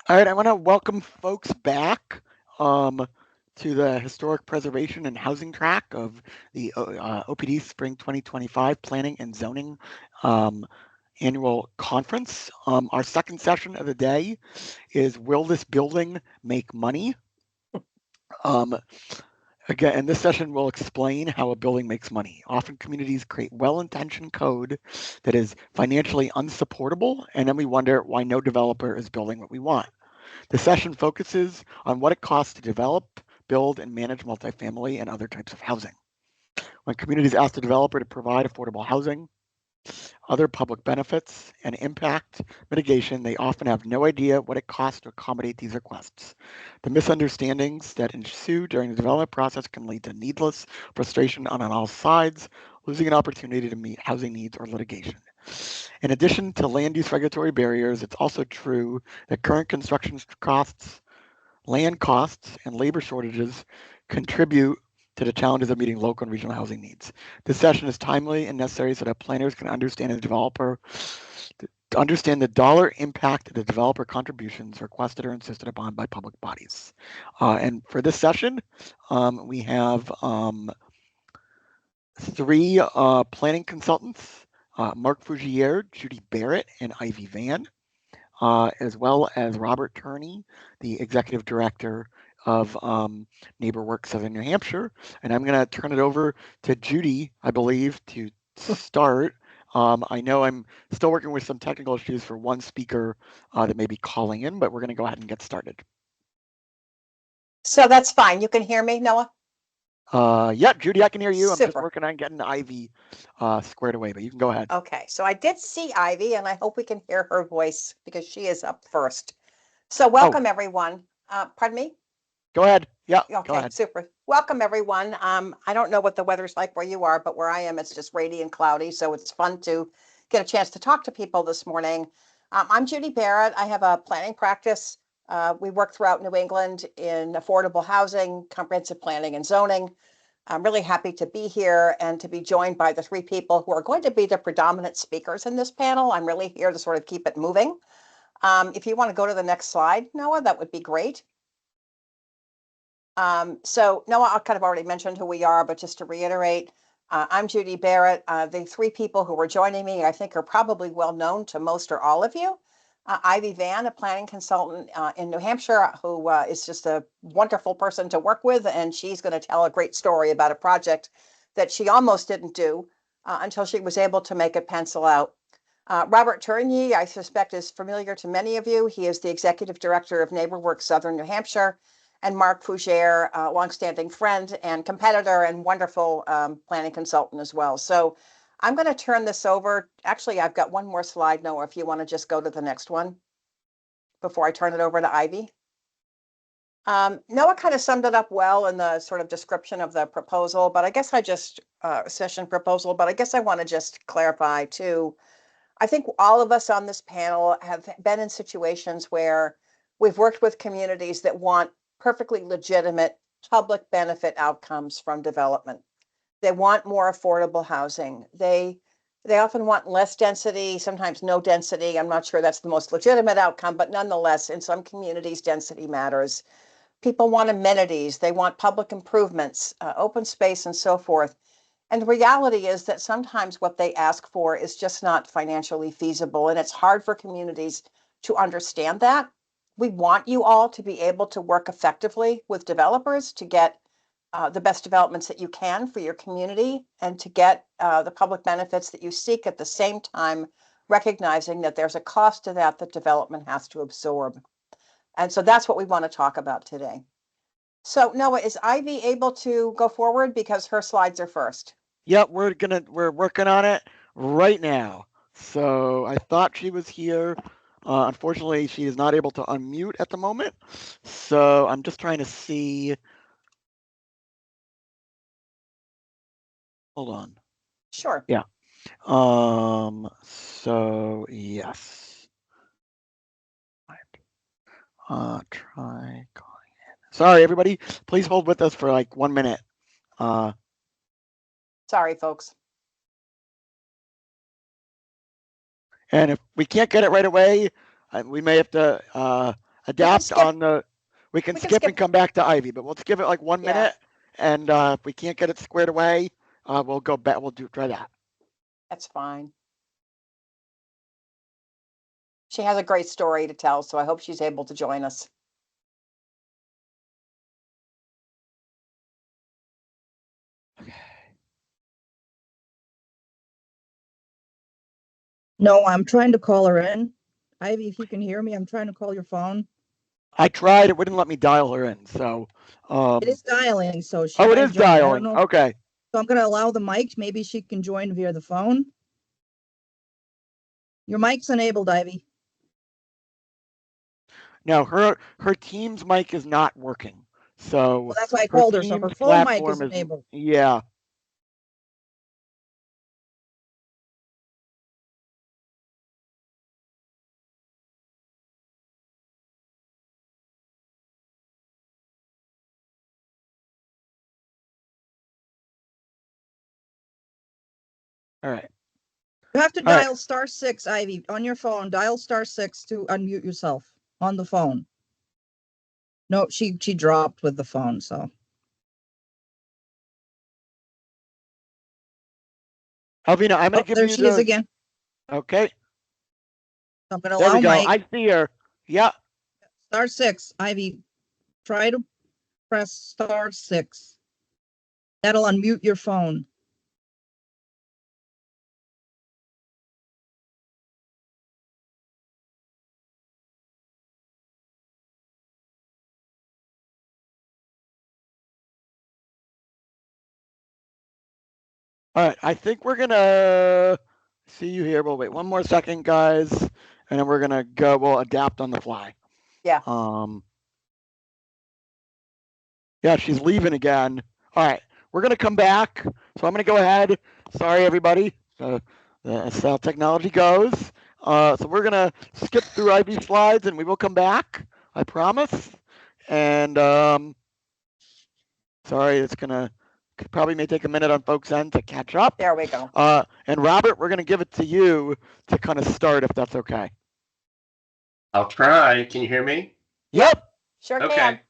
All right, I want to welcome folks back to the Historic Preservation and Housing track of the OPD Spring 2025 Planning and Zoning um, Annual Conference. Our second session of the day is Will This Building Make Money? Um, Again, in this session, we'll explain how a building makes money. Often communities create well-intentioned code that is financially unsupportable, and then we wonder why no developer is building what we want. The session focuses on what it costs to develop, build, and manage multifamily and other types of housing. When communities ask the developer to provide affordable housing, other public benefits, and impact mitigation, they often have no idea what it costs to accommodate these requests. The misunderstandings that ensue during the development process can lead to needless frustration on all sides, losing an opportunity to meet housing needs or litigation. In addition to land use regulatory barriers, it's also true that current construction costs, land costs, and labor shortages contribute to the challenges of meeting local and regional housing needs. This session is timely and necessary so that planners can understand the developer to understand the dollar impact of the developer contributions requested or insisted upon by public bodies. And for this session, we have three planning consultants, Mark Fougier, Judy Barrett, and Ivy Van, as well as Robert Turney, the executive director of NeighborWorks Southern New Hampshire. And I'm going to turn it over to Judy, I believe, to start. I know I'm still working with some technical issues for one speaker that may be calling in, but we're going to go ahead and get started. So that's fine. You can hear me, Noah? Yeah, Judy, I can hear you. I'm just Super. working on getting Ivy squared away, but you can go ahead. Okay, so I did see Ivy, and I hope we can hear her voice because she is up first. So welcome, everyone. Pardon me? Go ahead. Yeah, go Okay, ahead. super. Welcome, everyone. I don't know what the weather's like where you are, but where I am, it's just rainy and cloudy. So it's fun to get a chance to talk to people this morning. I'm Judy Barrett. I have a planning practice. We work throughout New England in affordable housing, comprehensive planning, and zoning. I'm really happy to be here and to be joined by the three people who are going to be the predominant speakers in this panel. I'm really here to sort of keep it moving. If you want to go to the next slide, Noah, that would be great. So Noah, I kind of already mentioned who we are, but just to reiterate, I'm Judy Barrett. The three people who are joining me, I think, are probably well known to most or all of you. Ivy Van, a planning consultant in New Hampshire, who is just a wonderful person to work with, and she's going to tell a great story about a project that she almost didn't do until she was able to make it pencil out. Robert Turney, I suspect, is familiar to many of you. He is the executive director of NeighborWorks Southern New Hampshire, and Mark Fougier, a longstanding friend and competitor and wonderful planning consultant as well. So I'm going to turn this over. Actually, I've got one more slide, Noah, if you want to just go to the next one before I turn it over to Ivy. Noah kind of summed it up well in the sort of description of the proposal, but I guess session proposal, but I guess I want to just clarify too. I think all of us on this panel have been in situations where we've worked with communities that want perfectly legitimate public benefit outcomes from development. They want more affordable housing. They often want less density, sometimes no density. I'm not sure that's the most legitimate outcome, but nonetheless, in some communities, density matters. People want amenities, they want public improvements, open space, and so forth. And the reality is that sometimes what they ask for is just not financially feasible, and it's hard for communities to understand that. We want you all to be able to work effectively with developers to get the best developments that you can for your community and to get the public benefits that you seek at the same time, recognizing that there's a cost to that that development has to absorb. And so that's what we want to talk about today. So Noah, is Ivy able to go forward because her slides are first? Yep, we're working on it right now. So I thought she was here. Unfortunately, she is not able to unmute at the moment. So I'm just trying to see. Hold on. Sure. Yeah. So yes. Try calling in. Sorry, everybody. Please hold with us for like 1 minute. Sorry, folks. And if we can't get it right away, we may have to. adapt skip. on the. We can skip and come back to Ivy, but let's give it like 1 Yeah. minute, and if we can't get it squared away, we'll go back. We'll try that. That's fine. She has a great story to tell, so I hope she's able to join us. No, I'm trying to call her in. Ivy, if you can hear me, I'm trying to call your phone. I tried. It wouldn't let me dial her in. So. It is dialing, so she Oh, it might is join. I don't dialing. know. Okay. So I'm going to allow the mic. Maybe she can join via the phone. Your mic's enabled, Ivy. No, her Teams mic is not working. So Well, that's why I called her. So her phone mic is enabled. Yeah. All right. You have to All right. dial *6, Ivy, on your phone. Dial *6 to unmute yourself on the phone. No, she dropped with the phone, so. Alvina, I'm going to give there you she is again. Okay. I'm going to There allow we go. Mike. I see her. Yeah. *6, Ivy. Try to press *6. That'll unmute your phone. All right. I think we're going to see you here. We'll wait 1 more second, guys. And then we're going to go. We'll adapt on the fly. Yeah. Yeah, she's leaving again. All right. We're going to come back. So I'm going to go ahead. Sorry, everybody. That's how technology goes. So we're going to skip through Ivy's slides and we will come back. I promise. And sorry, it's going to probably may take a minute on folks' end to catch up. There we go. And Robert, we're going to give it to you to kind of start if that's okay. I'll try. Can you hear me? Yep. Sure Okay. can.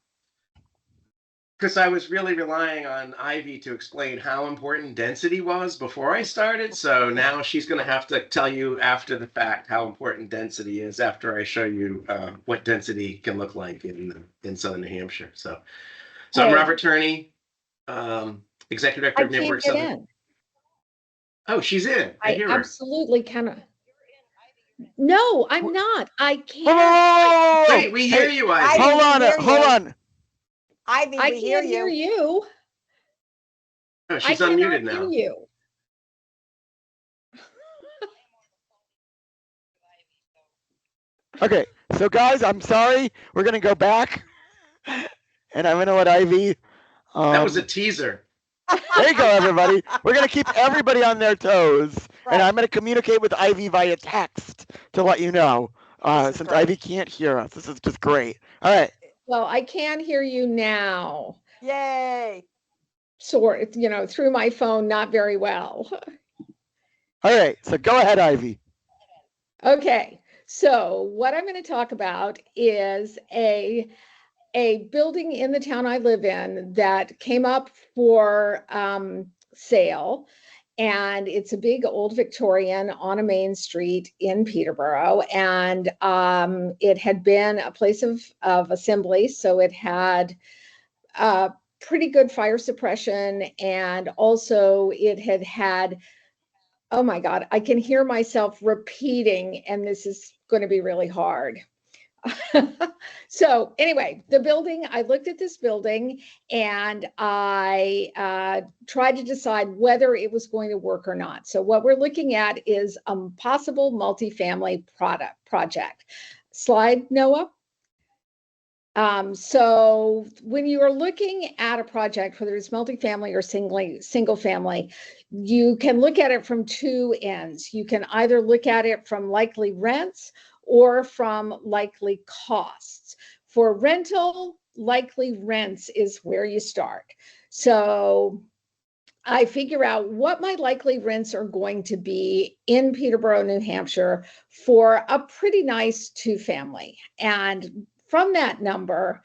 Because I was really relying on Ivy to explain how important density was before I started. So now she's going to have to tell you after the fact how important density is after I show you what density can look like in Southern New Hampshire. So I'm Robert Turney, Executive Director of Neighborhood Southern. Oh, she's in. I hear her. Absolutely cannot. No, I'm not. I can't. Oh, wait, we hear you, Ivy. Hold on. Ivy, I we can't hear you. Oh, she's unmuted now. Hear you. Okay, so guys, I'm sorry. We're gonna go back, and I'm gonna let Ivy. That was a teaser. There you go, everybody. We're gonna keep everybody on their toes, Right. and I'm gonna communicate with Ivy via text to let you know. Since great. Ivy can't hear us, this is just great. All right. Well, I can hear you now. Yay. Sort, through my phone, not very well. All right. So go ahead, Ivy. Okay. So what I'm going to talk about is a building in the town I live in that came up for sale. And it's a big old Victorian on a main street in Peterborough. And it had been a place of assembly. So it had pretty good fire suppression. And also it had, oh my God, I can hear myself repeating, and this is going to be really hard. So anyway, I looked at this building and I tried to decide whether it was going to work or not. So what we're looking at is a possible multifamily project. Slide, Noah. So when you are looking at a project, whether it's multifamily or single family, you can look at it from two ends. You can either look at it from likely rents or from likely costs. For rental, likely rents is where you start. So I figure out what my likely rents are going to be in Peterborough, New Hampshire for a pretty nice two-family. And from that number,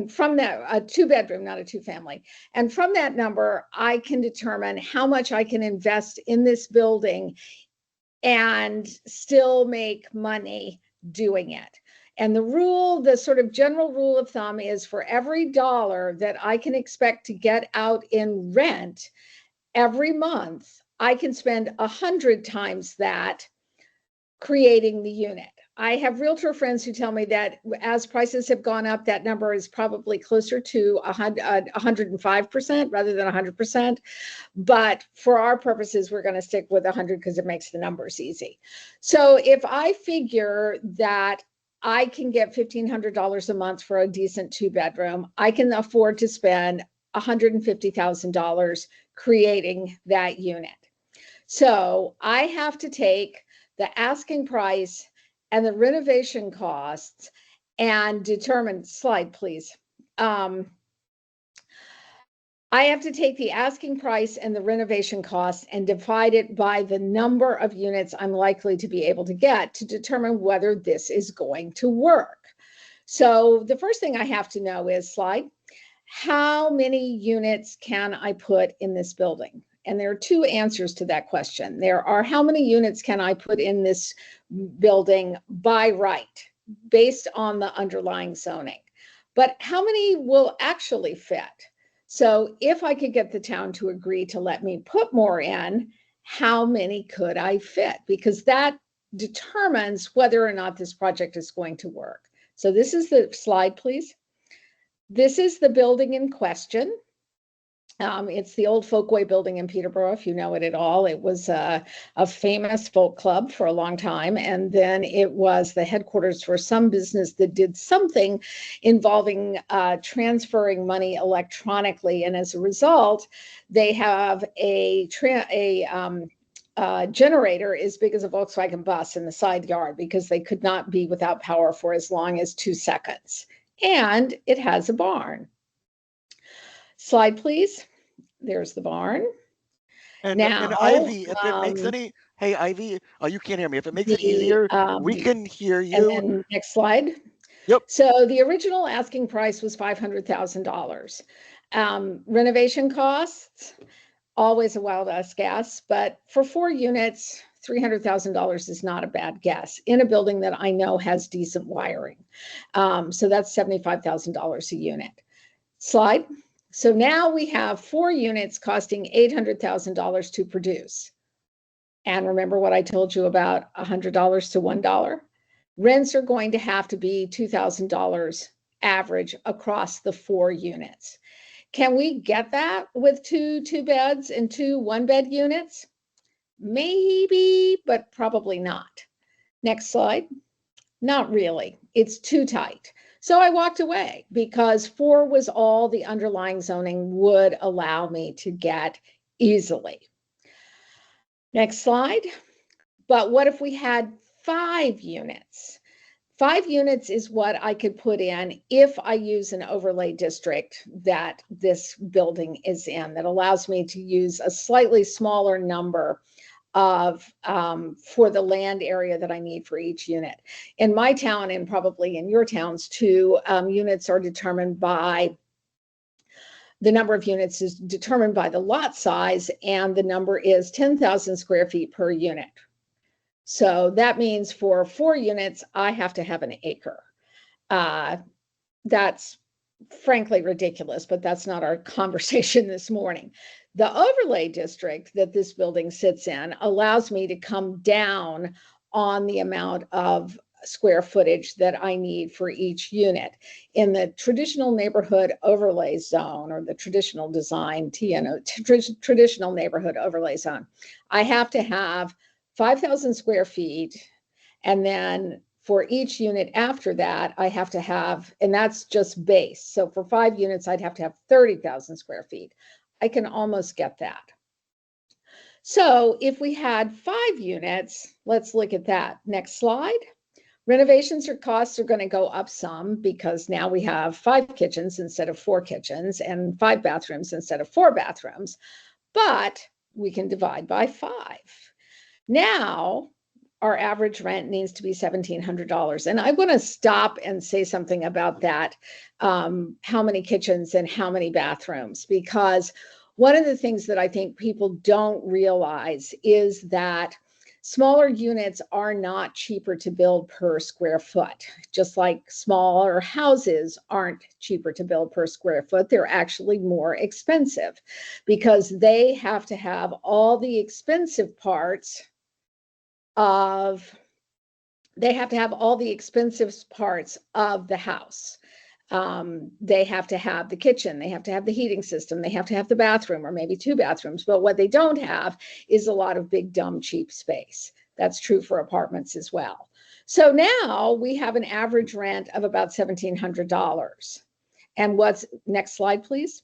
from that, a 2-bedroom, not a 2-family. And from that number, I can determine how much I can invest in this building and still make money doing it. And the sort of general rule of thumb is for every dollar that I can expect to get out in rent every month, I can spend 100 times that creating the unit. I have realtor friends who tell me that as prices have gone up, that number is probably closer to 105% rather than 100%. But for our purposes, we're going to stick with 100 because it makes the numbers easy. So if I figure that I can get $1,500 a month for a decent 2-bedroom, I can afford to spend $150,000 creating that unit. So I have to take the asking price and the renovation costs and determine, slide please. I have to take the asking price and the renovation costs and divide it by the number of units I'm likely to be able to get to determine whether this is going to work. So the first thing I have to know is, slide, how many units can I put in this building? And there are 2 answers to that question. There are, how many units can I put in this building by right, based on the underlying zoning? But how many will actually fit? So if I could get the town to agree to let me put more in, how many could I fit? Because that determines whether or not this project is going to work. So this is the slide, please. This is the building in question. It's the old Folkway building in Peterborough, if you know it at all. It was a famous folk club for a long time, and then it was the headquarters for some business that did something involving transferring money electronically, and as a result, they have a generator as big as a Volkswagen bus in the side yard because they could not be without power for as long as 2 seconds. And it has a barn. Slide, please. There's the barn. And Now, Ivy, if it makes any, hey Ivy, oh, you can't hear me. If it makes it easier, we can hear you. And then next slide. Yep. So the original asking price was $500,000. Renovation costs, always a wild guess, but for 4 units, $300,000 is not a bad guess in a building that I know has decent wiring. So that's $75,000 a unit. Slide. So now we have 4 units costing $800,000 to produce. And remember what I told you about $100 to $1? Rents are going to have to be $2,000 average across the 4 units. Can we get that with 2 2-beds and 2 1-bed units? Maybe, but probably not. Next slide. Not really. It's too tight. So I walked away because 4 was all the underlying zoning would allow me to get easily. Next slide. But what if we had 5 units? 5 units is what I could put in if I use an overlay district that this building is in, that allows me to use a slightly smaller number of for the land area that I need for each unit. In my town, and probably in your towns too, units are determined by, the number of units is determined by the lot size, and the number is 10,000 square feet per unit. So that means for 4 units, I have to have an acre. That's frankly ridiculous, but that's not our conversation this morning. The overlay district that this building sits in allows me to come down on the amount of square footage that I need for each unit. In the traditional neighborhood overlay zone, or the traditional design, traditional neighborhood overlay zone, I have to have 5,000 square feet, and then for each unit after that, I have to have, and that's just base. So for 5 units, I'd have to have 30,000 square feet. I can almost get that. So if we had 5 units, let's look at that. Next slide. Renovations or costs are going to go up some because now we have 5 kitchens instead of 4 kitchens and 5 bathrooms instead of 4 bathrooms, but we can divide by 5. Now, our average rent needs to be $1,700. And I want to stop and say something about that. How many kitchens and how many bathrooms? Because one of the things that I think people don't realize is that smaller units are not cheaper to build per square foot, just like smaller houses aren't cheaper to build per square foot. They're actually more expensive because they have to have all the expensive parts of the house. They have to have the kitchen, they have to have the heating system, they have to have the bathroom or maybe 2 bathrooms. But what they don't have is a lot of big, dumb, cheap space. That's true for apartments as well. So now we have an average rent of about $1,700. And next slide, please.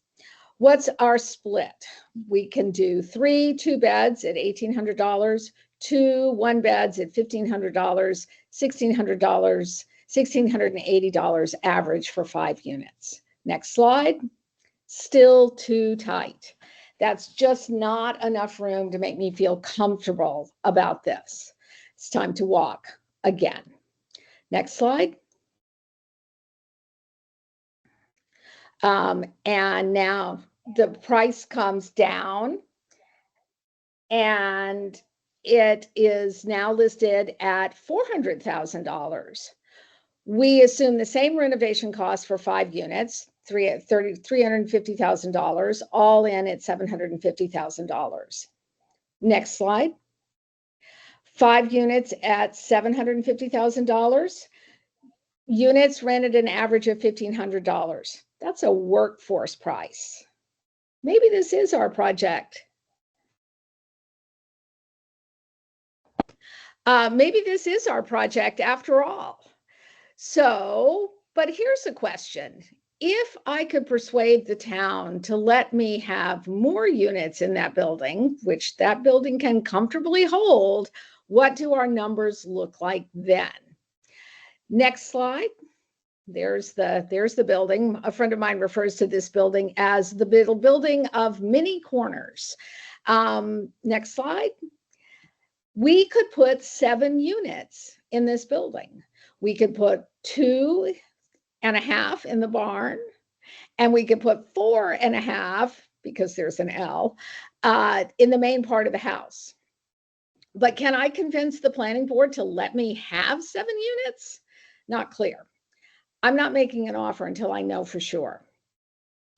What's our split? We can do 3 2-beds at $1,800, 2 1-beds at $1,500, $1,600, $1,680 average for 5 units. Next slide. Still too tight. That's just not enough room to make me feel comfortable about this. It's time to walk again. Next slide. And now the price comes down and it is now listed at $400,000. We assume the same renovation cost for 5 units, $350,000, all in at $750,000. Next slide. 5 units at $750,000. Units rented an average of $1,500. That's a workforce price. Maybe this is our project. Maybe this is our project after all. So, but here's a question. If I could persuade the town to let me have more units in that building, which that building can comfortably hold, what do our numbers look like then? Next slide. There's the building. A friend of mine refers to this building as the building of many corners. Next slide. We could put 7 units in this building. We could put 2.5 in the barn, and we could put 4.5, because there's an L, in the main part of the house. But can I convince the planning board to let me have 7 units? Not clear. I'm not making an offer until I know for sure,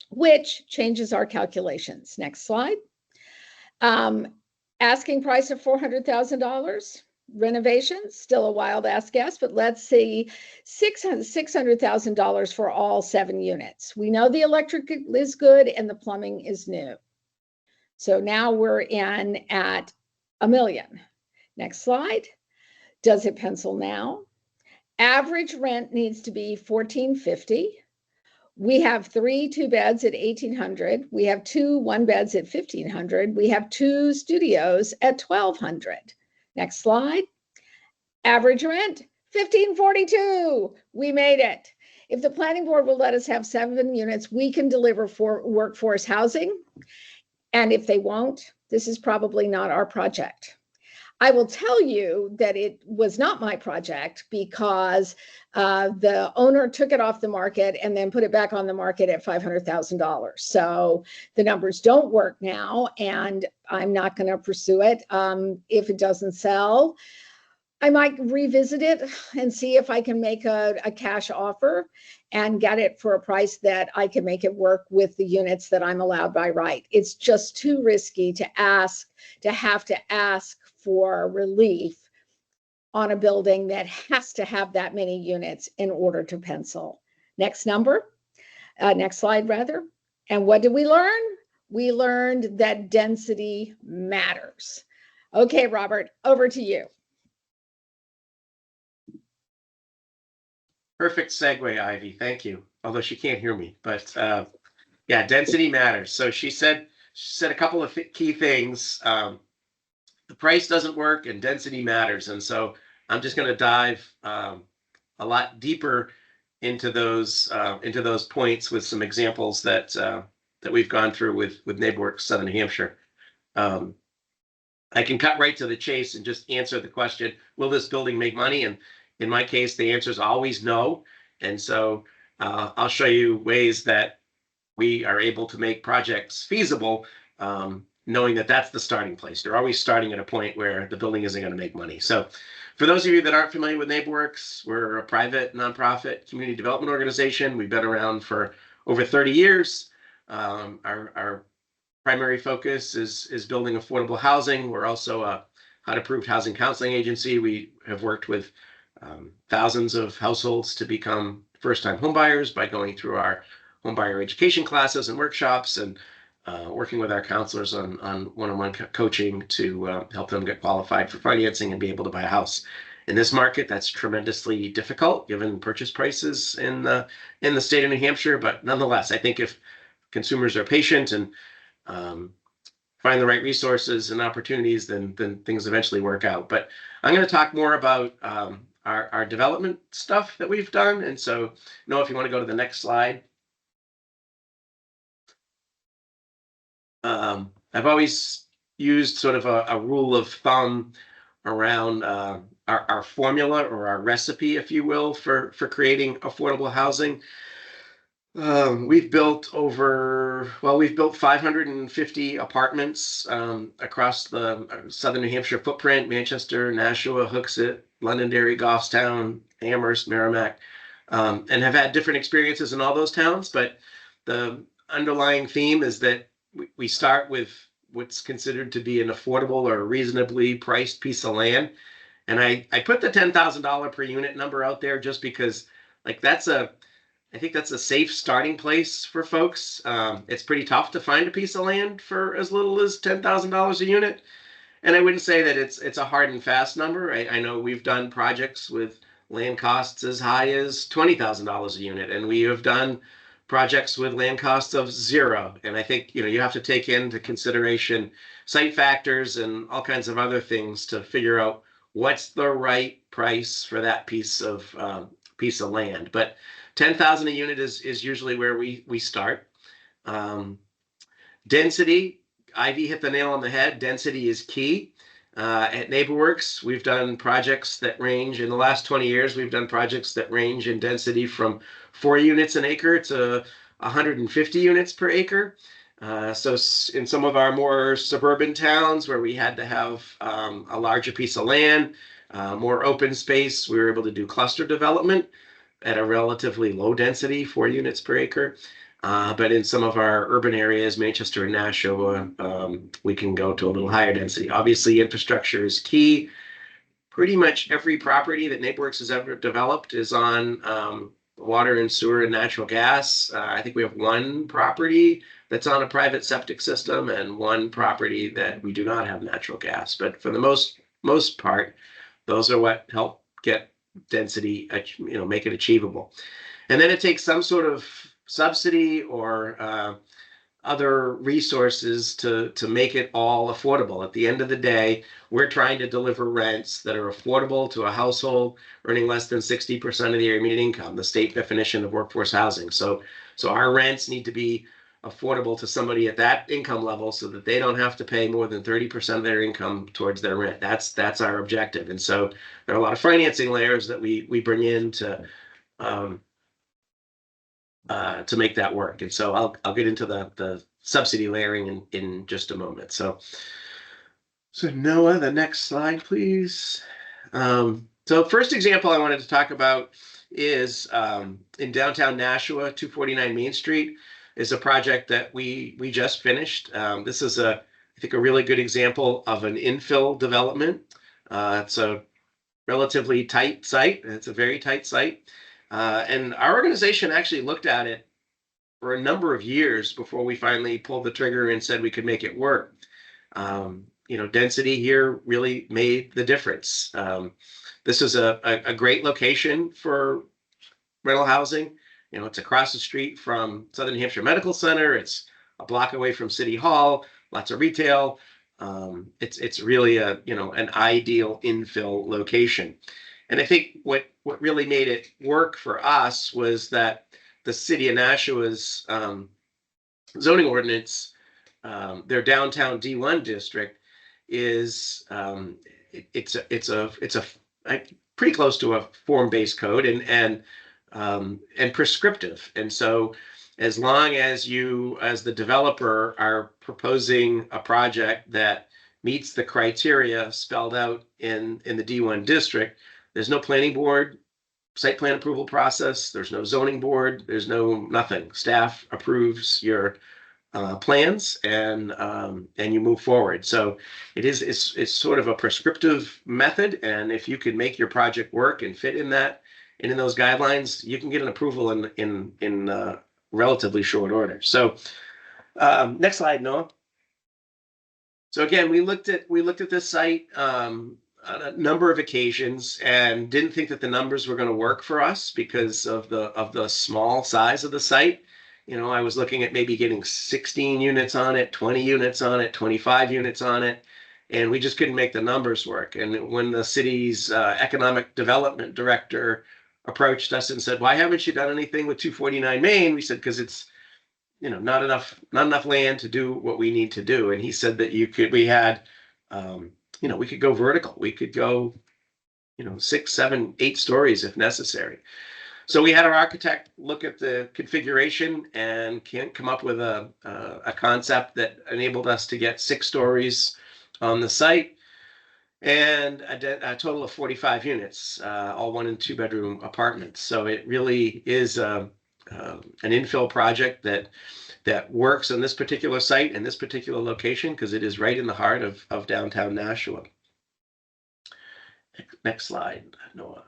which changes our calculations. Next slide. Asking price of $400,000. Renovations, still a wild ass guess, but let's see, $600,000 for all 7 units. We know the electric is good and the plumbing is new. So now we're in at $1 million. Next slide. Does it pencil now? Average rent needs to be $1,450. We have 3 2-beds at $1,800. We have 2 1-beds at $1,500. We have 2 studios at $1,200. Next slide. Average rent, $1,542. We made it. If the planning board will let us have 7 units, we can deliver for workforce housing. And if they won't, this is probably not our project. I will tell you that it was not my project because the owner took it off the market and then put it back on the market at $500,000. So the numbers don't work now, and I'm not going to pursue it. If it doesn't sell, I might revisit it and see if I can make a cash offer and get it for a price that I can make it work with the units that I'm allowed by right. It's just too risky to have to ask for relief on a building that has to have that many units in order to pencil. Next slide rather. And what did we learn? We learned that density matters. Okay, Robert, over to you. Perfect segue, Ivy. Thank you. Although she can't hear me, but yeah, density matters. So she said a couple of key things. The price doesn't work and density matters. And so I'm just going to dive a lot deeper into those points with some examples that we've gone through with NeighborWorks Southern Hampshire. I can cut right to the chase and just answer the question, will this building make money? And in my case, the answer is always no. And so I'll show you ways that we are able to make projects feasible, knowing that that's the starting place. They're always starting at a point where the building isn't going to make money. So for those of you that aren't familiar with NeighborWorks, we're a private nonprofit community development organization. We've been around for over 30 years. Our primary focus is building affordable housing. We're also a HUD-approved housing counseling agency. We have worked with thousands of households to become first-time homebuyers by going through our homebuyer education classes and workshops, and working with our counselors on one-on-one coaching to help them get qualified for financing and be able to buy a house. In this market, that's tremendously difficult given purchase prices in the state of New Hampshire. But nonetheless, I think if consumers are patient and find the right resources and opportunities, then things eventually work out. But I'm going to talk more about our development stuff that we've done. And so, Noah, if you want to go to the next slide. I've always used sort of a rule of thumb around our formula, or our recipe, if you will, for creating affordable housing. We've built 550 apartments across the southern New Hampshire footprint: Manchester, Nashua, Hooksett, Londonderry, Goffstown, Amherst, Merrimack, and have had different experiences in all those towns. But the underlying theme is that we start with what's considered to be an affordable or reasonably priced piece of land. And I put the $10,000 per unit number out there just because, like, I think that's a safe starting place for folks. It's pretty tough to find a piece of land for as little as $10,000 a unit. And I wouldn't say that it's a hard and fast number. I know we've done projects with land costs as high as $20,000 a unit, and we have done projects with land costs of zero. And I think, you have to take into consideration site factors and all kinds of other things to figure out what's the right price for that piece of land. But 10,000 a unit is usually where we start. Density, Ivy hit the nail on the head. Density is key. At NeighborWorks, we've done projects that range, in the last 20 years, we've done projects that range in density from 4 units an acre to 150 units per acre. So in some of our more suburban towns where we had to have a larger piece of land, more open space, we were able to do cluster development at a relatively low density, 4 units per acre. But in some of our urban areas, Manchester and Nashua, we can go to a little higher density. Obviously, infrastructure is key. Pretty much every property that NeighborWorks has ever developed is on water and sewer and natural gas. I think we have one property that's on a private septic system and one property that we do not have natural gas. But for the most part, those are what help get density, make it achievable. And then it takes some sort of subsidy or other resources to make it all affordable. At the end of the day, we're trying to deliver rents that are affordable to a household earning less than 60% of the area median income, the state definition of workforce housing. So our rents need to be affordable to somebody at that income level so that they don't have to pay more than 30% of their income towards their rent. That's our objective. And so there are a lot of financing layers that we bring in to make that work. And so I'll get into the subsidy layering in just a moment. So Noah, the next slide, please. So first example I wanted to talk about is in downtown Nashua, 249 Main Street is a project that we just finished. This is I think a really good example of an infill development. It's a relatively tight site. It's a very tight site. And our organization actually looked at it for a number of years before we finally pulled the trigger and said we could make it work. Density here really made the difference. This is a great location for rental housing. It's across the street from Southern New Hampshire Medical Center. It's a block away from City Hall, lots of retail. It's really an ideal infill location. And I think what really made it work for us was that the city of Nashua's zoning ordinance, their downtown D1 district, is it's pretty close to a form-based code and prescriptive. And so as long as you, as the developer, are proposing a project that meets the criteria spelled out in the D1 district, there's no planning board site plan approval process, there's no zoning board, there's nothing. Staff approves your plans and you move forward. So it's sort of a prescriptive method, and if you could make your project work and fit in that and in those guidelines, you can get an approval in relatively short order. So next slide, Noah. So again, we looked at this site on a number of occasions and didn't think that the numbers were going to work for us because of the small size of the site. You know, I was looking at maybe getting 16 units on it, 20 units on it, 25 units on it, and we just couldn't make the numbers work. And when the city's economic development director approached us and said, "Why haven't you done anything with 249 Main?" We said, "Because it's, you know, not enough land to do what we need to do." And he said that we could go vertical. We could go, 6, 7, 8 stories if necessary. So we had our architect look at the configuration and come up with a concept that enabled us to get 6 stories on the site and a total of 45 units, all 1 and 2 bedroom apartments. So it really is an infill project that works on this particular site and this particular location because it is right in the heart of downtown Nashua. Next slide, Noah.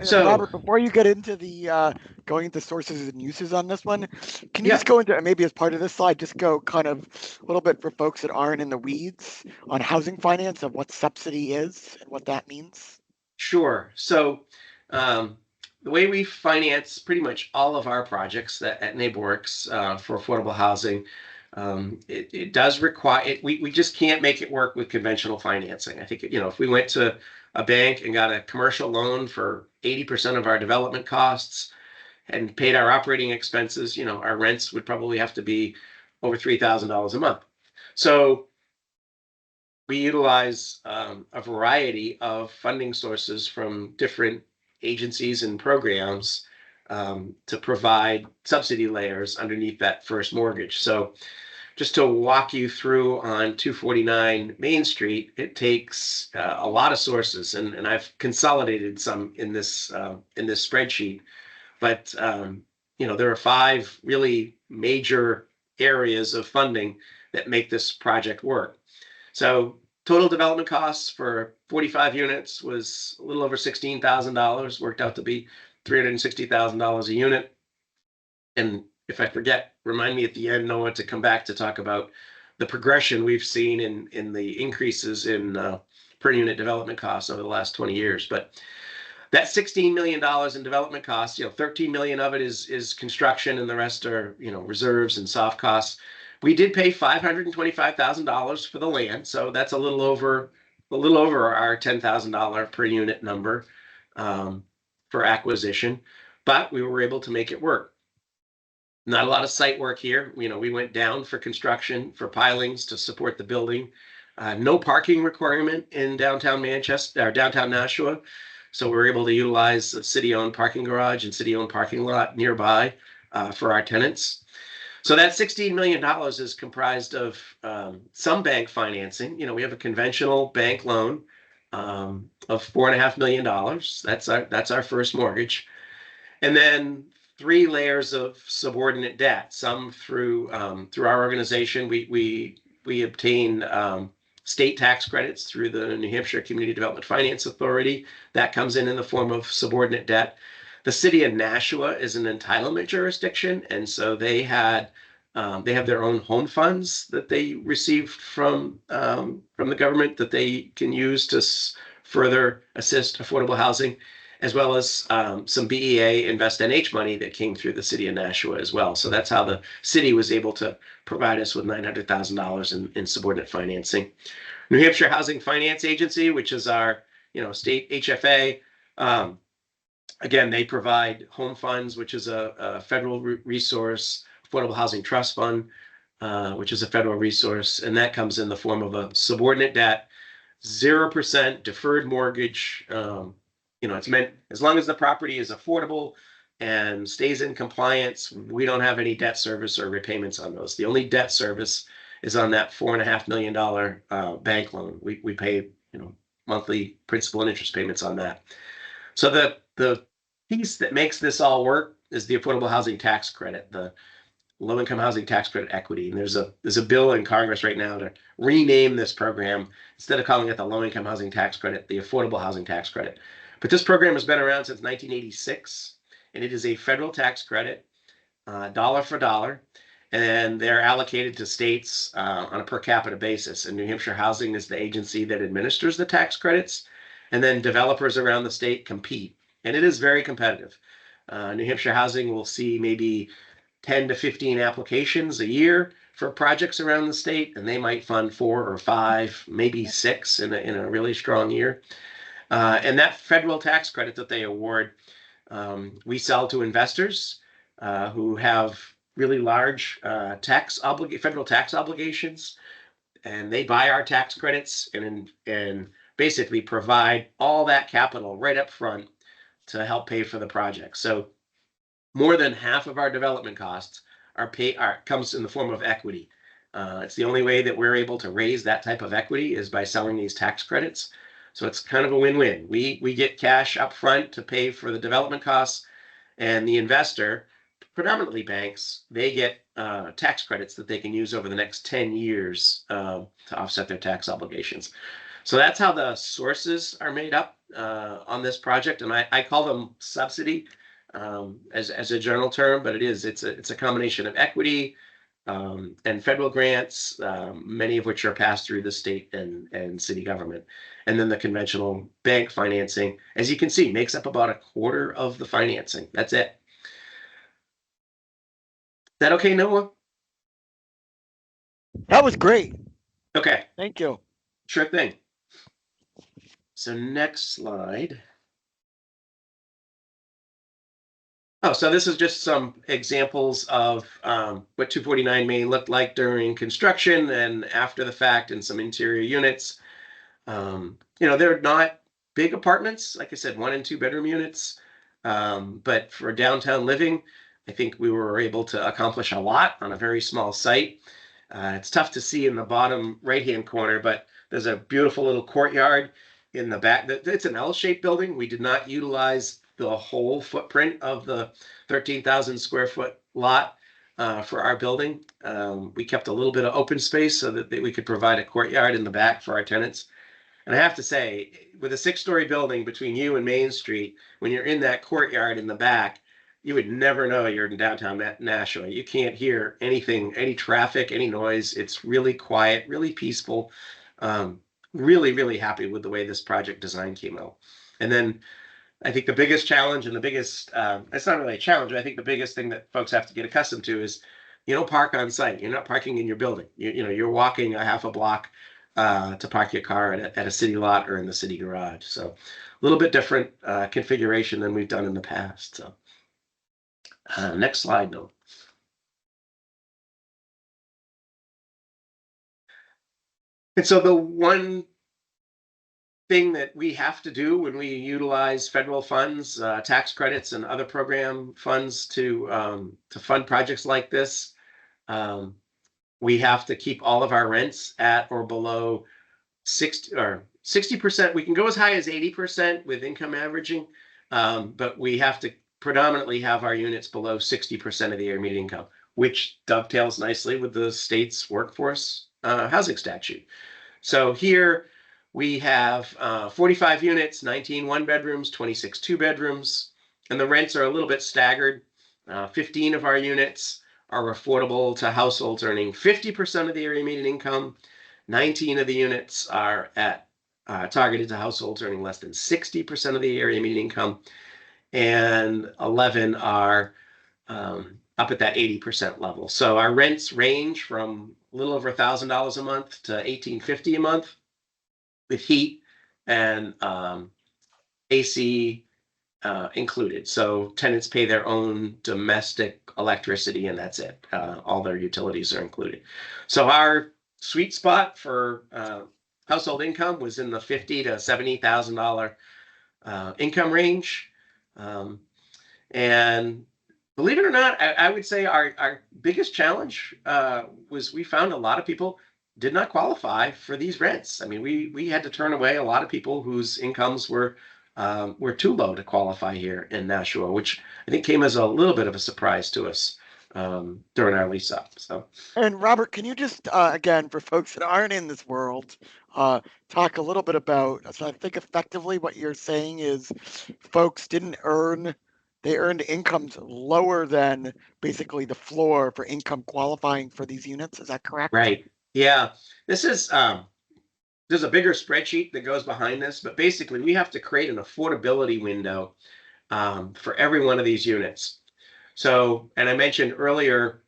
So, Robert, before you get into the going into sources and uses on this one, can you just go into, maybe as part of this slide, just go kind of a little bit for folks that aren't in the weeds on housing finance of what subsidy is and what that means? Sure. So the way we finance pretty much all of our projects at NeighborWorks for affordable housing, it does require, we just can't make it work with conventional financing. I think, if we went to a bank and got a commercial loan for 80% of our development costs and paid our operating expenses, our rents would probably have to be over $3,000 a month. So we utilize a variety of funding sources from different agencies and programs to provide subsidy layers underneath that first mortgage. So just to walk you through on 249 Main Street, it takes a lot of sources, and I've consolidated some in this spreadsheet. But there are 5 really major areas of funding that make this project work. So total development costs for 45 units was a little over $16,000, worked out to be $360,000 a unit. And if I forget, remind me at the end, Noah, to come back to talk about the progression we've seen in the increases in per unit development costs over the last 20 years. But that $16 million in development costs, 13 million of it is construction, and the rest are, reserves and soft costs. We did pay $525,000 for the land, so that's a little over our $10,000 per unit number for acquisition, but we were able to make it work. Not a lot of site work here. We went down for construction, for pilings to support the building. No parking requirement in downtown Manchester or downtown Nashua. So we're able to utilize a city-owned parking garage and city-owned parking lot nearby for our tenants. So that $16 million is comprised of some bank financing. We have a conventional bank loan of $4.5 million. That's our first mortgage. And then 3 layers of subordinate debt, some through our organization. We obtain state tax credits through the New Hampshire Community Development Finance Authority. That comes in the form of subordinate debt. The city of Nashua is an entitlement jurisdiction, and so they have their own home funds that they received from the government that they can use to further assist affordable housing, as well as some BEA Invest NH money that came through the city of Nashua as well. So that's how the city was able to provide us with $900,000 in subordinate financing. New Hampshire Housing Finance Agency, which is our state HFA, again, they provide home funds, which is a federal resource, affordable housing trust fund. which is a federal resource, and that comes in the form of a subordinate debt, 0% deferred mortgage. It's meant as long as the property is affordable and stays in compliance, we don't have any debt service or repayments on those. The only debt service is on that $4.5 million bank loan. We pay monthly principal and interest payments on that. So the piece that makes this all work is the affordable housing tax credit, the low-income housing tax credit equity. And there's a bill in Congress right now to rename this program, instead of calling it the low-income housing tax credit, the affordable housing tax credit. But this program has been around since 1986, and it is a federal tax credit, dollar for dollar, and they're allocated to states on a per capita basis. And New Hampshire Housing is the agency that administers the tax credits, and then developers around the state compete. And it is very competitive. New Hampshire Housing will see maybe 10 to 15 applications a year for projects around the state, and they might fund 4 or 5, maybe 6 in a really strong year. And that federal tax credit that they award, we sell to investors who have really large federal tax obligations, and they buy our tax credits and basically provide all that capital right up front to help pay for the project. So more than half of our development costs comes in the form of equity. It's the only way that we're able to raise that type of equity is by selling these tax credits. So it's kind of a win-win. We get cash up front to pay for the development costs, and the investor, predominantly banks, they get tax credits that they can use over the next 10 years to offset their tax obligations. So that's how the sources are made up on this project, and I call them subsidy as a general term, but it's a combination of equity and federal grants, many of which are passed through the state and city government. And then the conventional bank financing, as you can see, makes up about a quarter of the financing. That's it. Is that okay, Noah? That was great. Okay. Thank you. Sure thing. So next slide. Oh, so this is just some examples of what 249 Main looked like during construction and after the fact, and some interior units. They're not big apartments, like I said, 1 and 2 bedroom units. But for downtown living, I think we were able to accomplish a lot on a very small site. It's tough to see in the bottom right-hand corner, but there's a beautiful little courtyard in the back. It's an L-shaped building. We did not utilize the whole footprint of the 13,000 square foot lot for our building. We kept a little bit of open space so that we could provide a courtyard in the back for our tenants. And I have to say, with a 6-story building between you and Main Street, when you're in that courtyard in the back, you would never know you're in downtown Nashua. You can't hear anything, any traffic, any noise. It's really quiet, really peaceful. Really, really happy with the way this project design came out. And then I think the biggest challenge and it's not really a challenge, but I think the biggest thing that folks have to get accustomed to is you don't park on site. You're not parking in your building. You're walking a half a block to park your car at a city lot or in the city garage. So a little bit different configuration than we've done in the past. So next slide, Noel. And so the one thing that we have to do when we utilize federal funds, tax credits, and other program funds to fund projects like this, we have to keep all of our rents at or below 60%. We can go as high as 80% with income averaging, but we have to predominantly have our units below 60% of the area median income, which dovetails nicely with the state's workforce housing statute. So here we have 45 units, 19 1-bedrooms, 26 2-bedrooms, and the rents are a little bit staggered. 15 of our units are affordable to households earning 50% of the area median income. 19 of the units are targeted to households earning less than 60% of the area median income, and 11 are up at that 80% level. So our rents range from a little over $1,000 a month to $1,850 a month, with heat and AC included. So tenants pay their own domestic electricity, and that's it. All their utilities are included. So our sweet spot for household income was in the $50,000 to $70,000 income range. And believe it or not, I would say our biggest challenge was we found a lot of people did not qualify for these rents. I mean, we had to turn away a lot of people whose incomes were too low to qualify here in Nashua, which I think came as a little bit of a surprise to us during our lease up. So, And Robert, can you just, again, for folks that aren't in this world, talk a little bit about, so I think effectively what you're saying is folks they earned incomes lower than basically the floor for income qualifying for these units. Is that correct? right. Yeah. This is, there's a bigger spreadsheet that goes behind this, but basically we have to create an affordability window for every one of these units. So, and I mentioned earlier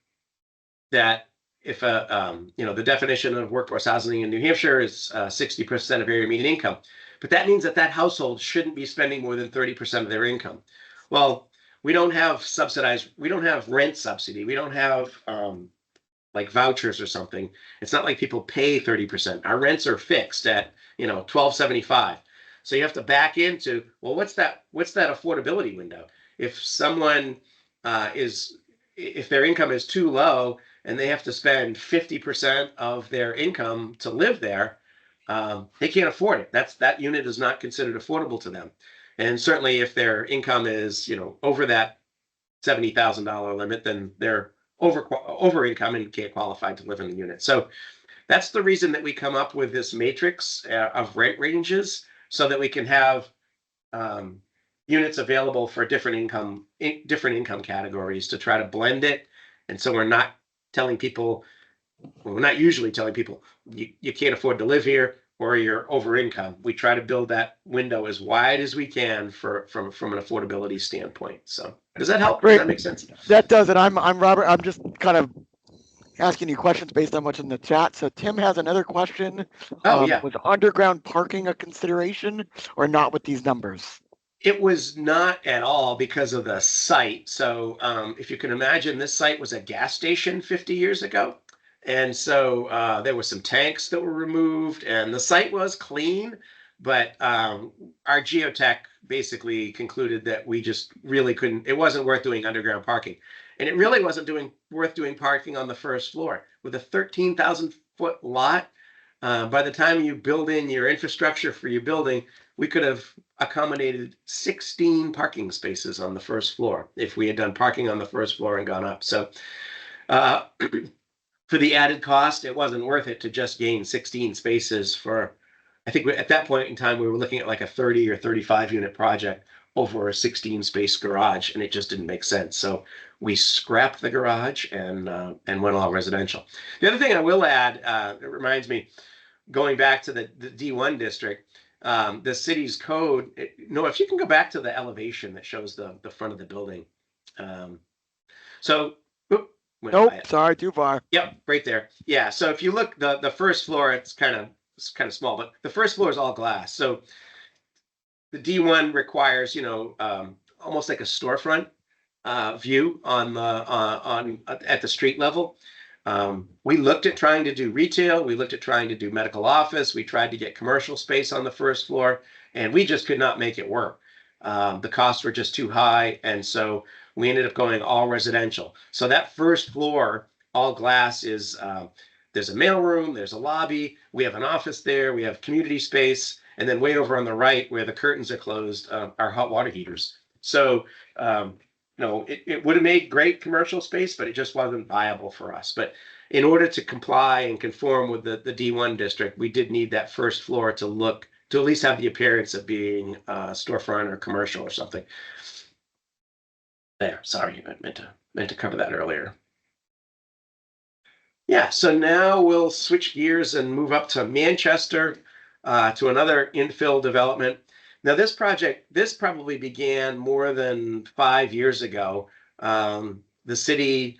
that if the definition of workforce housing in New Hampshire is 60% of area median income, but that means that household shouldn't be spending more than 30% of their income. Well, we don't have rent subsidy. We don't have like vouchers or something. It's not like people pay 30%. Our rents are fixed at $12.75. So you have to back into, well, what's that affordability window? If someone if their income is too low and they have to spend 50% of their income to live there, they can't afford it. That unit is not considered affordable to them. And certainly if their income is over that $70,000 limit, then they're over income and can't qualify to live in the unit. So that's the reason that we come up with this matrix of rent ranges, so that we can have units available for different income categories to try to blend it. And so we're not usually telling people you can't afford to live here or you're over income. We try to build that window as wide as we can from an affordability standpoint. So does that help? Great. Does that make sense? That does it. I'm Robert. I'm just kind of asking you questions based on what's in the chat. So Tim has another question. Yeah. Was underground parking a consideration or not with these numbers? It was not at all because of the site. So if you can imagine, this site was a gas station 50 years ago. And so there were some tanks that were removed and the site was clean, but our geotech basically concluded that we just really couldn't, it wasn't worth doing underground parking. And it really wasn't worth doing parking on the first floor. With a 13,000-foot lot, by the time you build in your infrastructure for your building, we could have accommodated 16 parking spaces on the first floor if we had done parking on the first floor and gone up. So for the added cost, it wasn't worth it to just gain 16 spaces for, I think at that point in time, we were looking at like a 30 or 35 unit project over a 16 space garage, and it just didn't make sense. So we scrapped the garage and went all residential. The other thing I will add, it reminds me, going back to the D1 district, the city's code, if you can go back to the elevation that shows the front of the building. Nope, sorry, too far. Yep, right there. Yeah, so if you look, the first floor, it's kind of small, but the first floor is all glass. So the D1 requires, almost like a storefront view at the street level. We looked at trying to do retail. We looked at trying to do medical office. We tried to get commercial space on the first floor, and we just could not make it work. The costs were just too high, and so we ended up going all residential. So that first floor, all glass, is there's a mailroom, there's a lobby, we have an office there, we have community space, and then way over on the right where the curtains are closed are hot water heaters. So it would have made great commercial space, but it just wasn't viable for us. But in order to comply and conform with the D1 district, we did need that first floor to at least have the appearance of being storefront or commercial or something. There, sorry, I meant to cover that earlier. Yeah, so now we'll switch gears and move up to Manchester to another infill development. Now this probably began more than 5 years ago. The city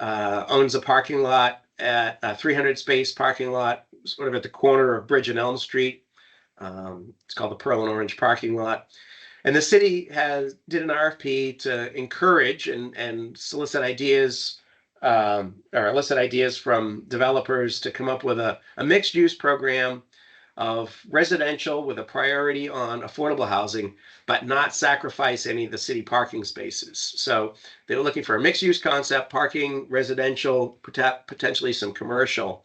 owns a parking lot, at a 300 space parking lot, sort of at the corner of Bridge and Elm Street. It's called the Pearl and Orange parking lot. And the city did an RFP to encourage and solicit ideas, or elicit ideas from developers to come up with a mixed use program of residential with a priority on affordable housing, but not sacrifice any of the city parking spaces. So they were looking for a mixed use concept, parking, residential, potentially some commercial.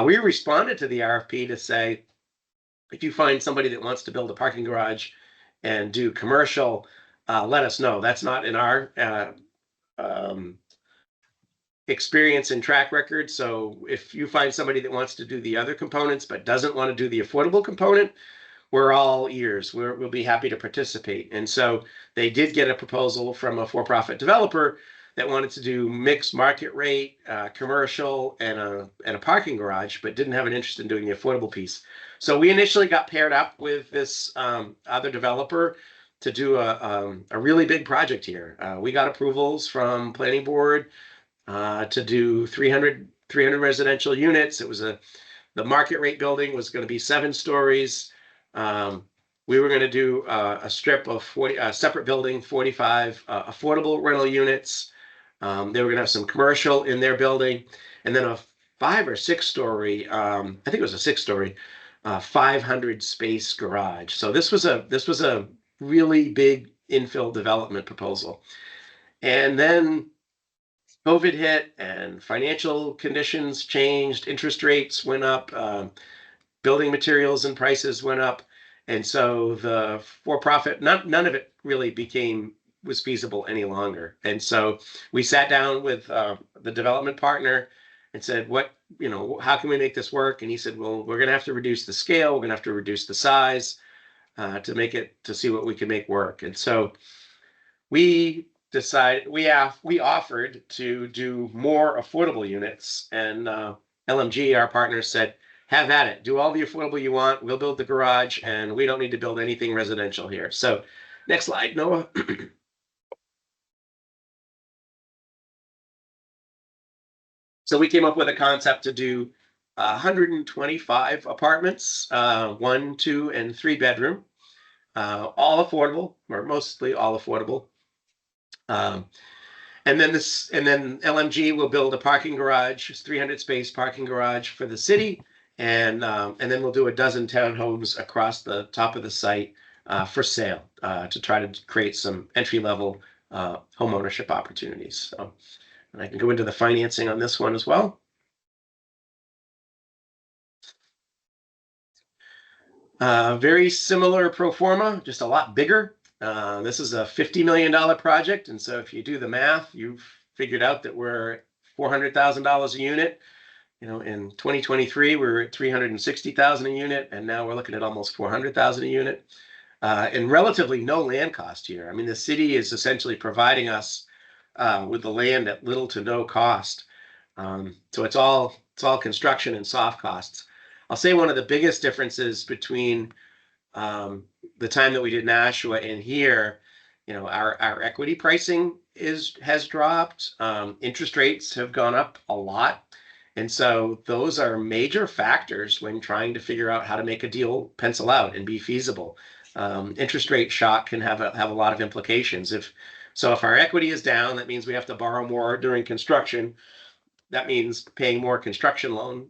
We responded to the RFP to say, if you find somebody that wants to build a parking garage and do commercial, let us know. That's not in our experience and track record. So if you find somebody that wants to do the other components but doesn't want to do the affordable component, we're all ears. We'll be happy to participate. And so they did get a proposal from a for-profit developer that wanted to do mixed market rate, commercial, and a parking garage, but didn't have an interest in doing the affordable piece. So we initially got paired up with this other developer to do a really big project here. We got approvals from planning board to do 300 residential units. It was the market rate building was going to be 7 stories. We were going to do a strip of 40, separate building, 45 affordable rental units. They were going to have some commercial in their building, and then a 5 or 6 story, I think it was a 6 story, 500 space garage. So this was a really big infill development proposal. And then COVID hit and financial conditions changed, interest rates went up, building materials and prices went up. And so the for-profit, none of it really was feasible any longer. And so we sat down with the development partner and said, how can we make this work? And he said, well, we're going to have to reduce the scale. We're going to have to reduce the size to see what we can make work. And so we decided, we offered to do more affordable units. And LMG, our partner, said, have at it. Do all the affordable you want. We'll build the garage, and we don't need to build anything residential here. So next slide, Noah. So we came up with a concept to do 125 apartments, 1, 2, and 3 bedroom, all affordable, or mostly all affordable. And then LMG will build a parking garage, 300 space parking garage for the city. And then we'll do a dozen townhomes across the top of the site for sale to try to create some entry-level home ownership opportunities. So, and I can go into the financing on this one as well. Very similar pro forma, just a lot bigger. This is a $50 million project. And so if you do the math, you've figured out that we're $400,000 a unit. In 2023, we were at 360,000 a unit, and now we're looking at almost 400,000 a unit, and relatively no land cost here. I mean, the city is essentially providing us with the land at little to no cost. So it's all construction and soft costs. I'll say one of the biggest differences between the time that we did Nashua and here, our equity pricing has dropped. Interest rates have gone up a lot. And so those are major factors when trying to figure out how to make a deal pencil out and be feasible. Interest rate shock can have a lot of implications. If our equity is down, that means we have to borrow more during construction. That means paying more construction loan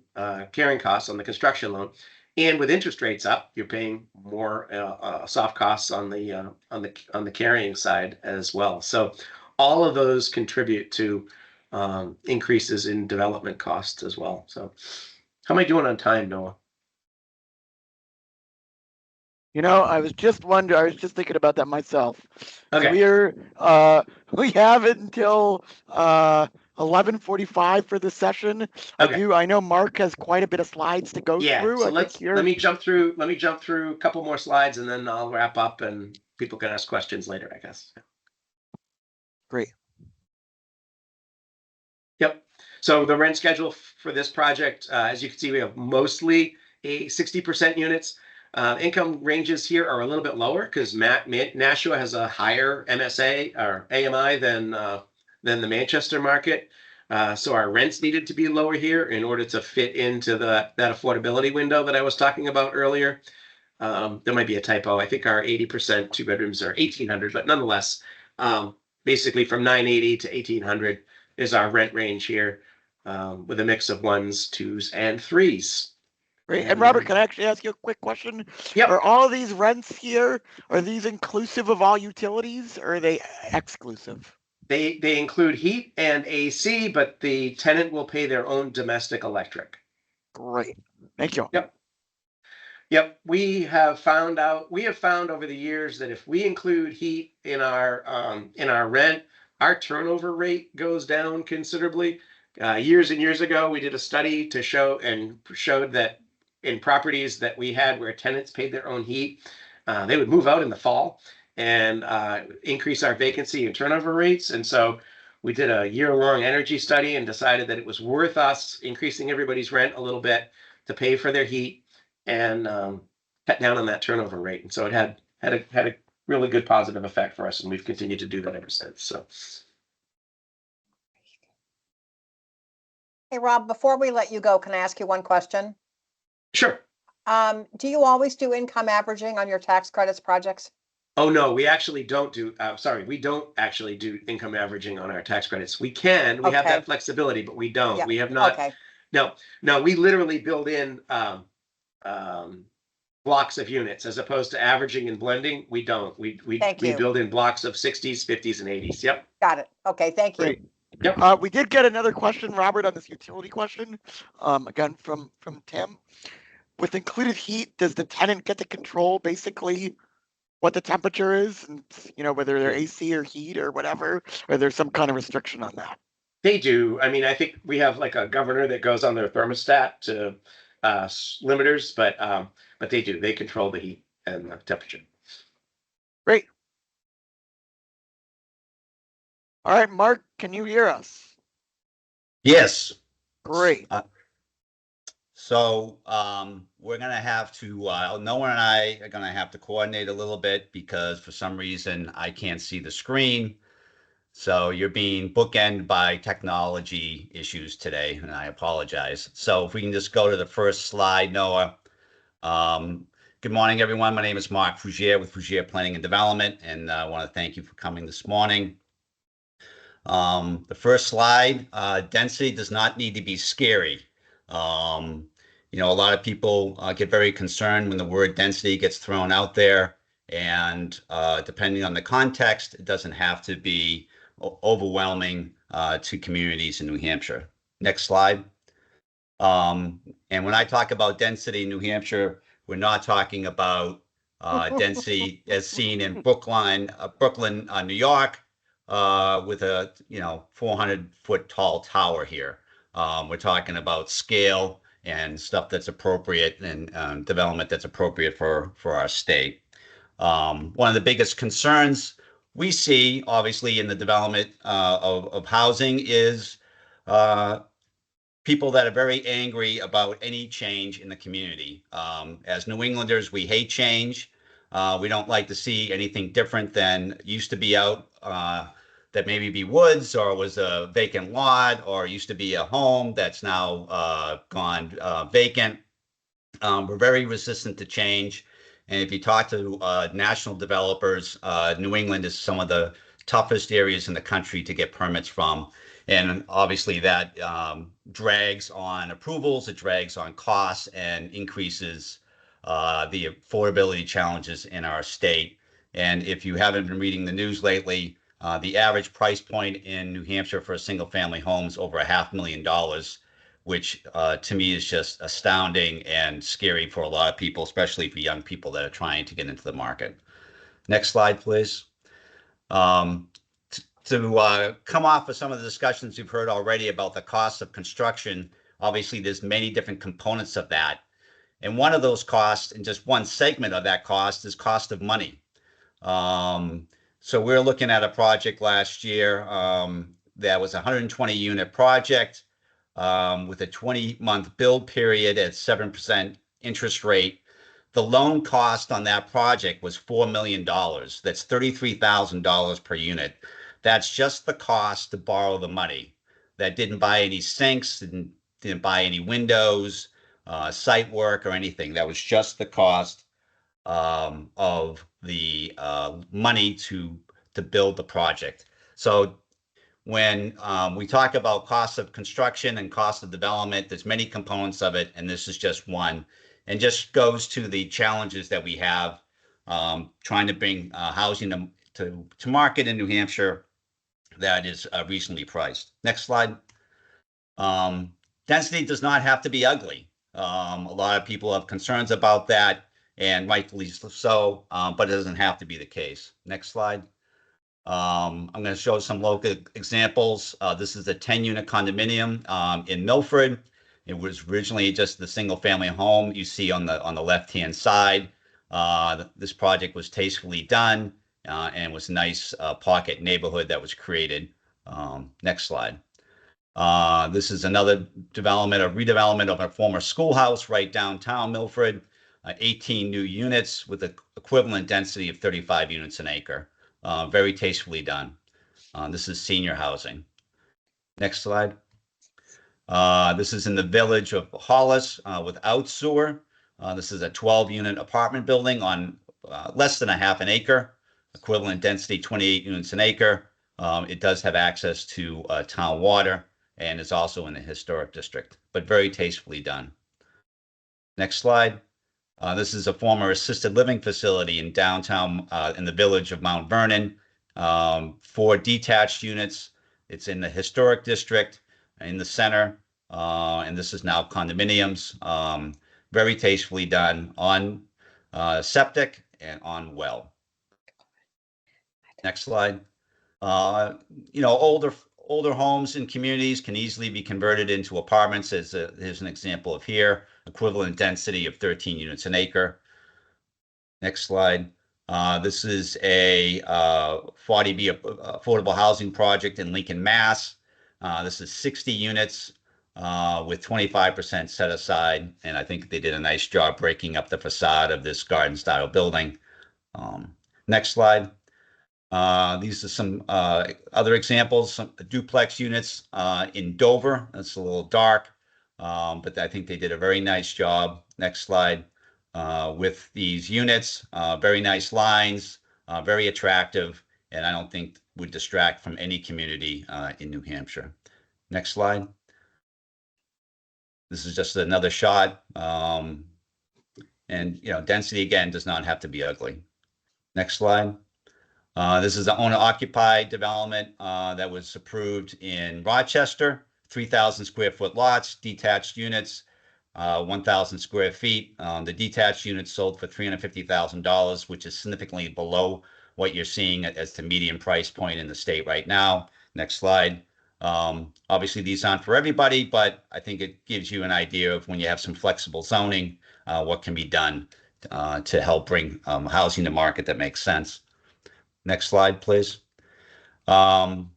carrying costs on the construction loan. And with interest rates up, you're paying more soft costs on the carrying side as well. So all of those contribute to increases in development costs as well. So how am I doing on time, Noah? I was just thinking about that myself. Okay. So we have it until 11:45 for the session. Okay. I know Mark has quite a bit of slides to go through. So let me jump through a couple more slides, and then I'll wrap up and people can ask questions later, I guess. Great. Yep. So the rent schedule for this project, as you can see, we have mostly 60% units. Income ranges here are a little bit lower because Nashua has a higher MSA or AMI than the Manchester market. So our rents needed to be lower here in order to fit into that affordability window that I was talking about earlier. There might be a typo. I think our 80% 2 bedrooms are 1,800, but nonetheless, basically from 980 to 1,800 is our rent range here, with a mix of 1s, 2s, and 3s. Great. And Robert, can I actually ask you a quick question? Yep. Are all of these rents here, are these inclusive of all utilities, or are they exclusive? They include heat and AC, but the tenant will pay their own domestic electric. Great. Thank you. Yep. Yep, we have found over the years that if we include heat in our rent, our turnover rate goes down considerably. Years and years ago, we did a study to showed that in properties that we had where tenants paid their own heat, they would move out in the fall and increase our vacancy and turnover rates. And so we did a year-long energy study and decided that it was worth us increasing everybody's rent a little bit to pay for their heat and cut down on that turnover rate. And so it had a really good positive effect for us, and we've continued to do that ever since. So, Hey, Rob, before we let you go, can I ask you one question? sure. Do you always do income averaging on your tax credits projects? Oh no, we actually don't do. We don't actually do income averaging on our tax credits. We can. We have Okay. that flexibility, but we don't. Yeah. We have not. Okay. No. We literally build in blocks of units as opposed to averaging and blending. We don't. We Thank you. build in blocks of 60s, 50s, and 80s. Yep. Got it. Okay. Thank you. Great. Yep. We did get another question, Robert, on this utility question. Again, from Tim. With included heat, does the tenant get to control basically what the temperature is, and whether they're AC or heat or whatever, or there's some kind of restriction on that? They do. I mean, I think we have like a governor that goes on their thermostat to limiters, but they do. They control the heat and the temperature. Great. All right, Mark, can you hear us? Yes. Great. So we're going to have to, Noah and I are going to have to coordinate a little bit because for some reason I can't see the screen. So you're being bookended by technology issues today, and I apologize. So if we can just go to the first slide, Noah. Good morning, everyone. My name is Mark Fougere with Fougere Planning and Development, and I want to thank you for coming this morning. The first slide, density does not need to be scary. A lot of people get very concerned when the word density gets thrown out there, and depending on the context, it doesn't have to be overwhelming to communities in New Hampshire. Next slide. And when I talk about density in New Hampshire, we're not talking about density as seen in Brooklyn, New York, with a 400-foot tall tower here. We're talking about scale and stuff that's appropriate and development that's appropriate for our state. One of the biggest concerns we see, obviously, in the development of housing is people that are very angry about any change in the community. As New Englanders, we hate change. We don't like to see anything different than used to be out that maybe be woods or was a vacant lot or used to be a home that's now gone vacant. We're very resistant to change. And if you talk to national developers, New England is some of the toughest areas in the country to get permits from. And obviously that drags on approvals, it drags on costs and increases the affordability challenges in our state. And if you haven't been reading the news lately, the average price point in New Hampshire for a single family home is over $500,000, which to me is just astounding and scary for a lot of people, especially for young people that are trying to get into the market. Next slide, please. To come off of some of the discussions you've heard already about the cost of construction, obviously there's many different components of that. And one of those costs, and just one segment of that cost, is cost of money. So we're looking at a project last year that was a 120 unit project with a 20-month build period at 7% interest rate. The loan cost on that project was $4 million. That's $33,000 per unit. That's just the cost to borrow the money. That didn't buy any sinks, didn't buy any windows, site work or anything. That was just the cost of the money to build the project. So when we talk about cost of construction and cost of development, there's many components of it, and this is just one, and just goes to the challenges that we have trying to bring housing to market in New Hampshire that is reasonably priced. Next slide. Density does not have to be ugly. A lot of people have concerns about that, and rightfully so, but it doesn't have to be the case. Next slide. I'm going to show some local examples. This is a 10-unit condominium in Milford. It was originally just the single-family home you see on the left-hand side. This project was tastefully done and was a nice pocket neighborhood that was created. Next slide. This is another redevelopment of a former schoolhouse right downtown Milford. 18 new units with an equivalent density of 35 units an acre. Very tastefully done. This is senior housing. Next slide. This is in the village of Hollis without sewer. This is a 12-unit apartment building on less than a half an acre, equivalent density 28 units an acre. It does have access to town water and is also in the historic district, but very tastefully done. Next slide. This is a former assisted living facility in downtown, in the village of Mount Vernon. 4 detached units. It's in the historic district in the center, and this is now condominiums. Very tastefully done on septic and on well. Next slide. Older homes and communities can easily be converted into apartments. Here's an example of here, equivalent density of 13 units an acre. Next slide. This is a 40B affordable housing project in Lincoln, Mass. This is 60 units with 25% set aside, and I think they did a nice job breaking up the facade of this garden-style building. Next slide. These are some other examples, some duplex units in Dover. That's a little dark, but I think they did a very nice job. Next slide. With these units, very nice lines, very attractive, and I don't think would distract from any community in New Hampshire. Next slide. This is just another shot. And, density, again, does not have to be ugly. Next slide. This is the owner-occupied development that was approved in Rochester, 3,000 square foot lots, detached units, 1,000 square feet. The detached units sold for $350,000, which is significantly below what you're seeing as the median price point in the state right now. Next slide. Obviously, these aren't for everybody, but I think it gives you an idea of when you have some flexible zoning, what can be done to help bring housing to market that makes sense. Next slide, please. Farm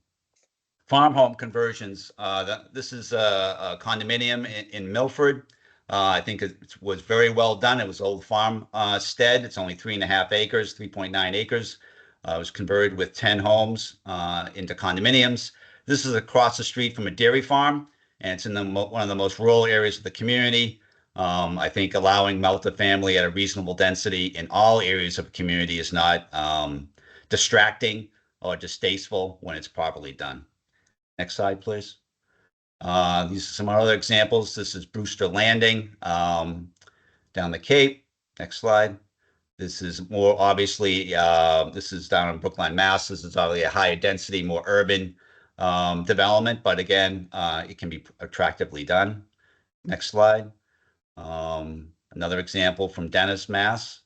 home conversions. This is a condominium in Milford. I think it was very well done. It was old farmstead. It's only 3.5 acres, 3.9 acres. It was converted with 10 homes into condominiums. This is across the street from a dairy farm, and it's in one of the most rural areas of the community. I think allowing multifamily at a reasonable density in all areas of the community is not distracting or distasteful when it's properly done. Next slide, please. These are some other examples. This is Brewster Landing down the Cape. Next slide. This is more obviously, this is down in Brookline, Mass. This is obviously a higher density, more urban development, but again, it can be attractively done. Next slide. Another example from Dennis, Mass.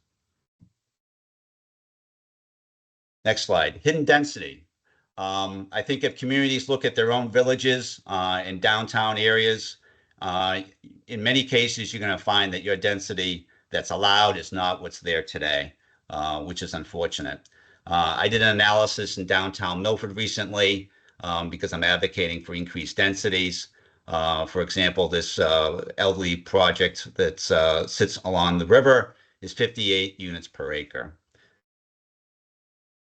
Next slide. Hidden density. I think if communities look at their own villages and downtown areas, in many cases, you're going to find that your density that's allowed is not what's there today, which is unfortunate. I did an analysis in downtown Milford recently because I'm advocating for increased densities. For example, this elderly project that sits along the river is 58 units per acre.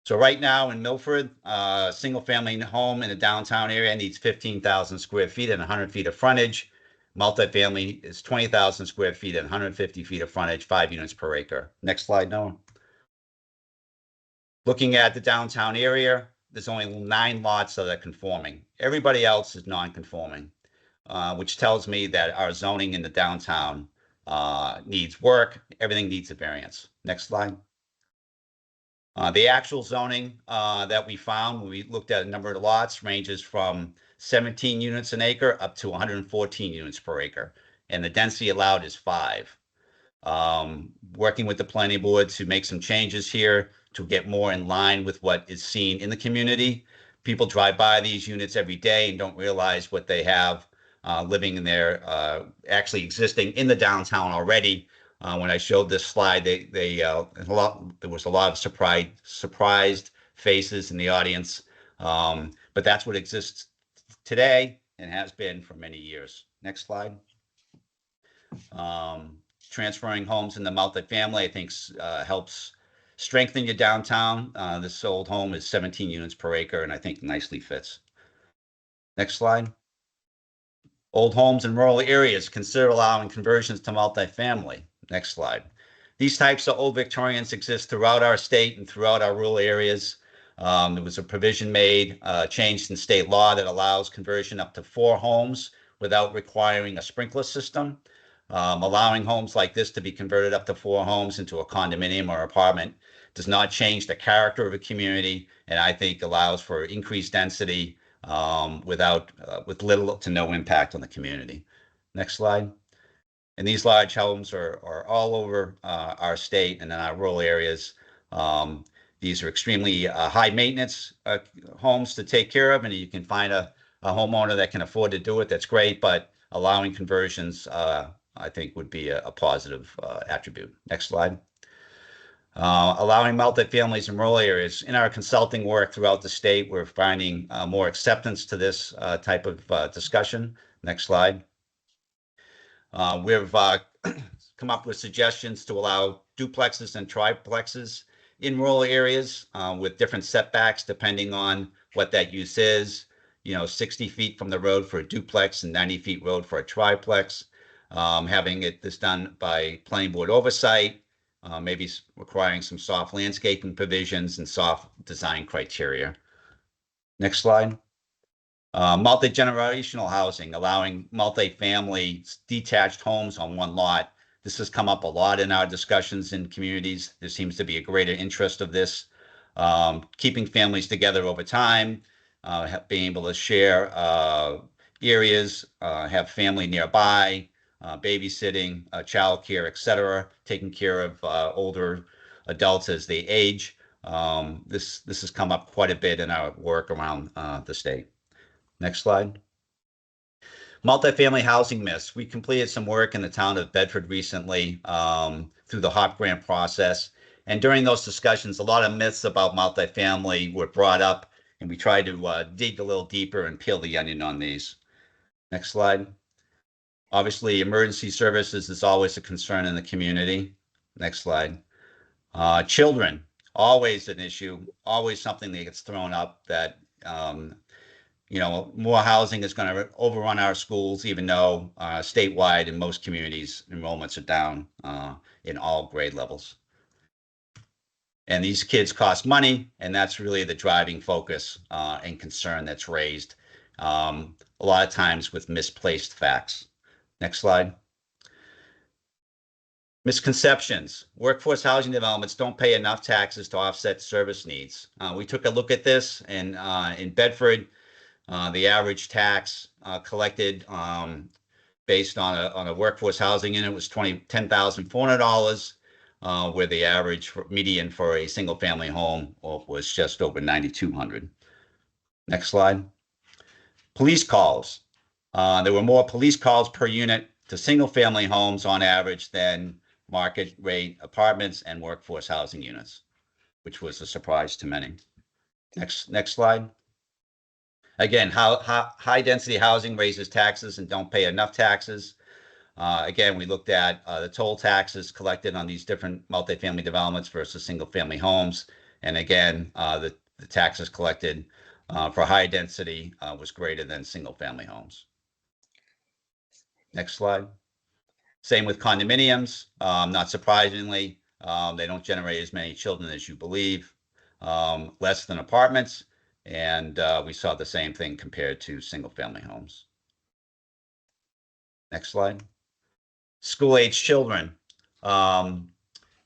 So right now in Milford, a single family home in a downtown area needs 15,000 square feet and 100 feet of frontage. Multifamily is 20,000 square feet and 150 feet of frontage, 5 units per acre. Next slide, Noah. Looking at the downtown area, there's only 9 lots that are conforming. Everybody else is non-conforming, which tells me that our zoning in the downtown needs work. Everything needs a variance. Next slide. The actual zoning that we found when we looked at a number of lots ranges from 17 units an acre up to 114 units per acre. And the density allowed is 5. Working with the planning board to make some changes here to get more in line with what is seen in the community. People drive by these units every day and don't realize what they have living in there, actually existing in the downtown already. When I showed this slide, there was a lot of surprised faces in the audience. But that's what exists today and has been for many years. Next slide. Transferring homes in the multifamily, I think, helps strengthen your downtown. This old home is 17 units per acre, and I think nicely fits. Next slide. Old homes in rural areas, consider allowing conversions to multifamily. Next slide. These types of old Victorians exist throughout our state and throughout our rural areas. There was a provision made, changed in state law that allows conversion up to 4 homes without requiring a sprinkler system. Allowing homes like this to be converted up to 4 homes into a condominium or apartment does not change the character of a community, and I think allows for increased density with little to no impact on the community. Next slide. And these large homes are all over our state and in our rural areas. These are extremely high maintenance homes to take care of, and you can find a homeowner that can afford to do it. That's great, but allowing conversions I think would be a positive attribute. Next slide. Allowing multifamilies in rural areas. In our consulting work throughout the state, we're finding more acceptance to this type of discussion. Next slide. We've come up with suggestions to allow duplexes and triplexes in rural areas with different setbacks depending on what that use is. 60 feet from the road for a duplex and 90 feet road for a triplex. Having this done by planning board oversight, maybe requiring some soft landscaping provisions and soft design criteria. Next slide. Multi-generational housing, allowing multi-family detached homes on one lot. This has come up a lot in our discussions in communities. There seems to be a greater interest of this. Keeping families together over time, being able to share areas, have family nearby, babysitting, childcare, etc., taking care of older adults as they age. This has come up quite a bit in our work around the state. Next slide. Multifamily housing myths. We completed some work in the town of Bedford recently through the HOP grant process. And during those discussions, a lot of myths about multifamily were brought up, and we tried to dig a little deeper and peel the onion on these. Next slide. Obviously, emergency services is always a concern in the community. Next slide. Children, always an issue, always something that gets thrown up that, more housing is going to overrun our schools, even though statewide in most communities, enrollments are down in all grade levels. And these kids cost money, and that's really the driving focus and concern that's raised a lot of times with misplaced facts. Next slide. Misconceptions. Workforce housing developments don't pay enough taxes to offset service needs. We took a look at this, and in Bedford, the average tax collected based on a workforce housing unit was $10,400, where the average median for a single family home was just over $9,200. Next slide. Police calls. There were more police calls per unit to single family homes on average than market rate apartments and workforce housing units, which was a surprise to many. Next slide. Again, how high density housing raises taxes and don't pay enough taxes. Again, we looked at the toll taxes collected on these different multifamily developments versus single family homes. And again, the taxes collected for high density was greater than single family homes. Next slide. Same with condominiums. Not surprisingly, they don't generate as many children as you believe, less than apartments. And we saw the same thing compared to single family homes. Next slide. School-age children.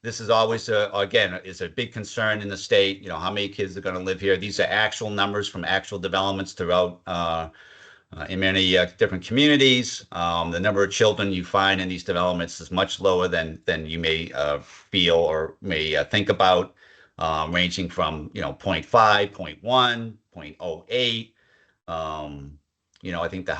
This is always, again, is a big concern in the state. You know, how many kids are going to live here? These are actual numbers from actual developments throughout in many different communities. The number of children you find in these developments is much lower than you may feel or may think about, ranging from 0.5, 0.1, 0.08. I think the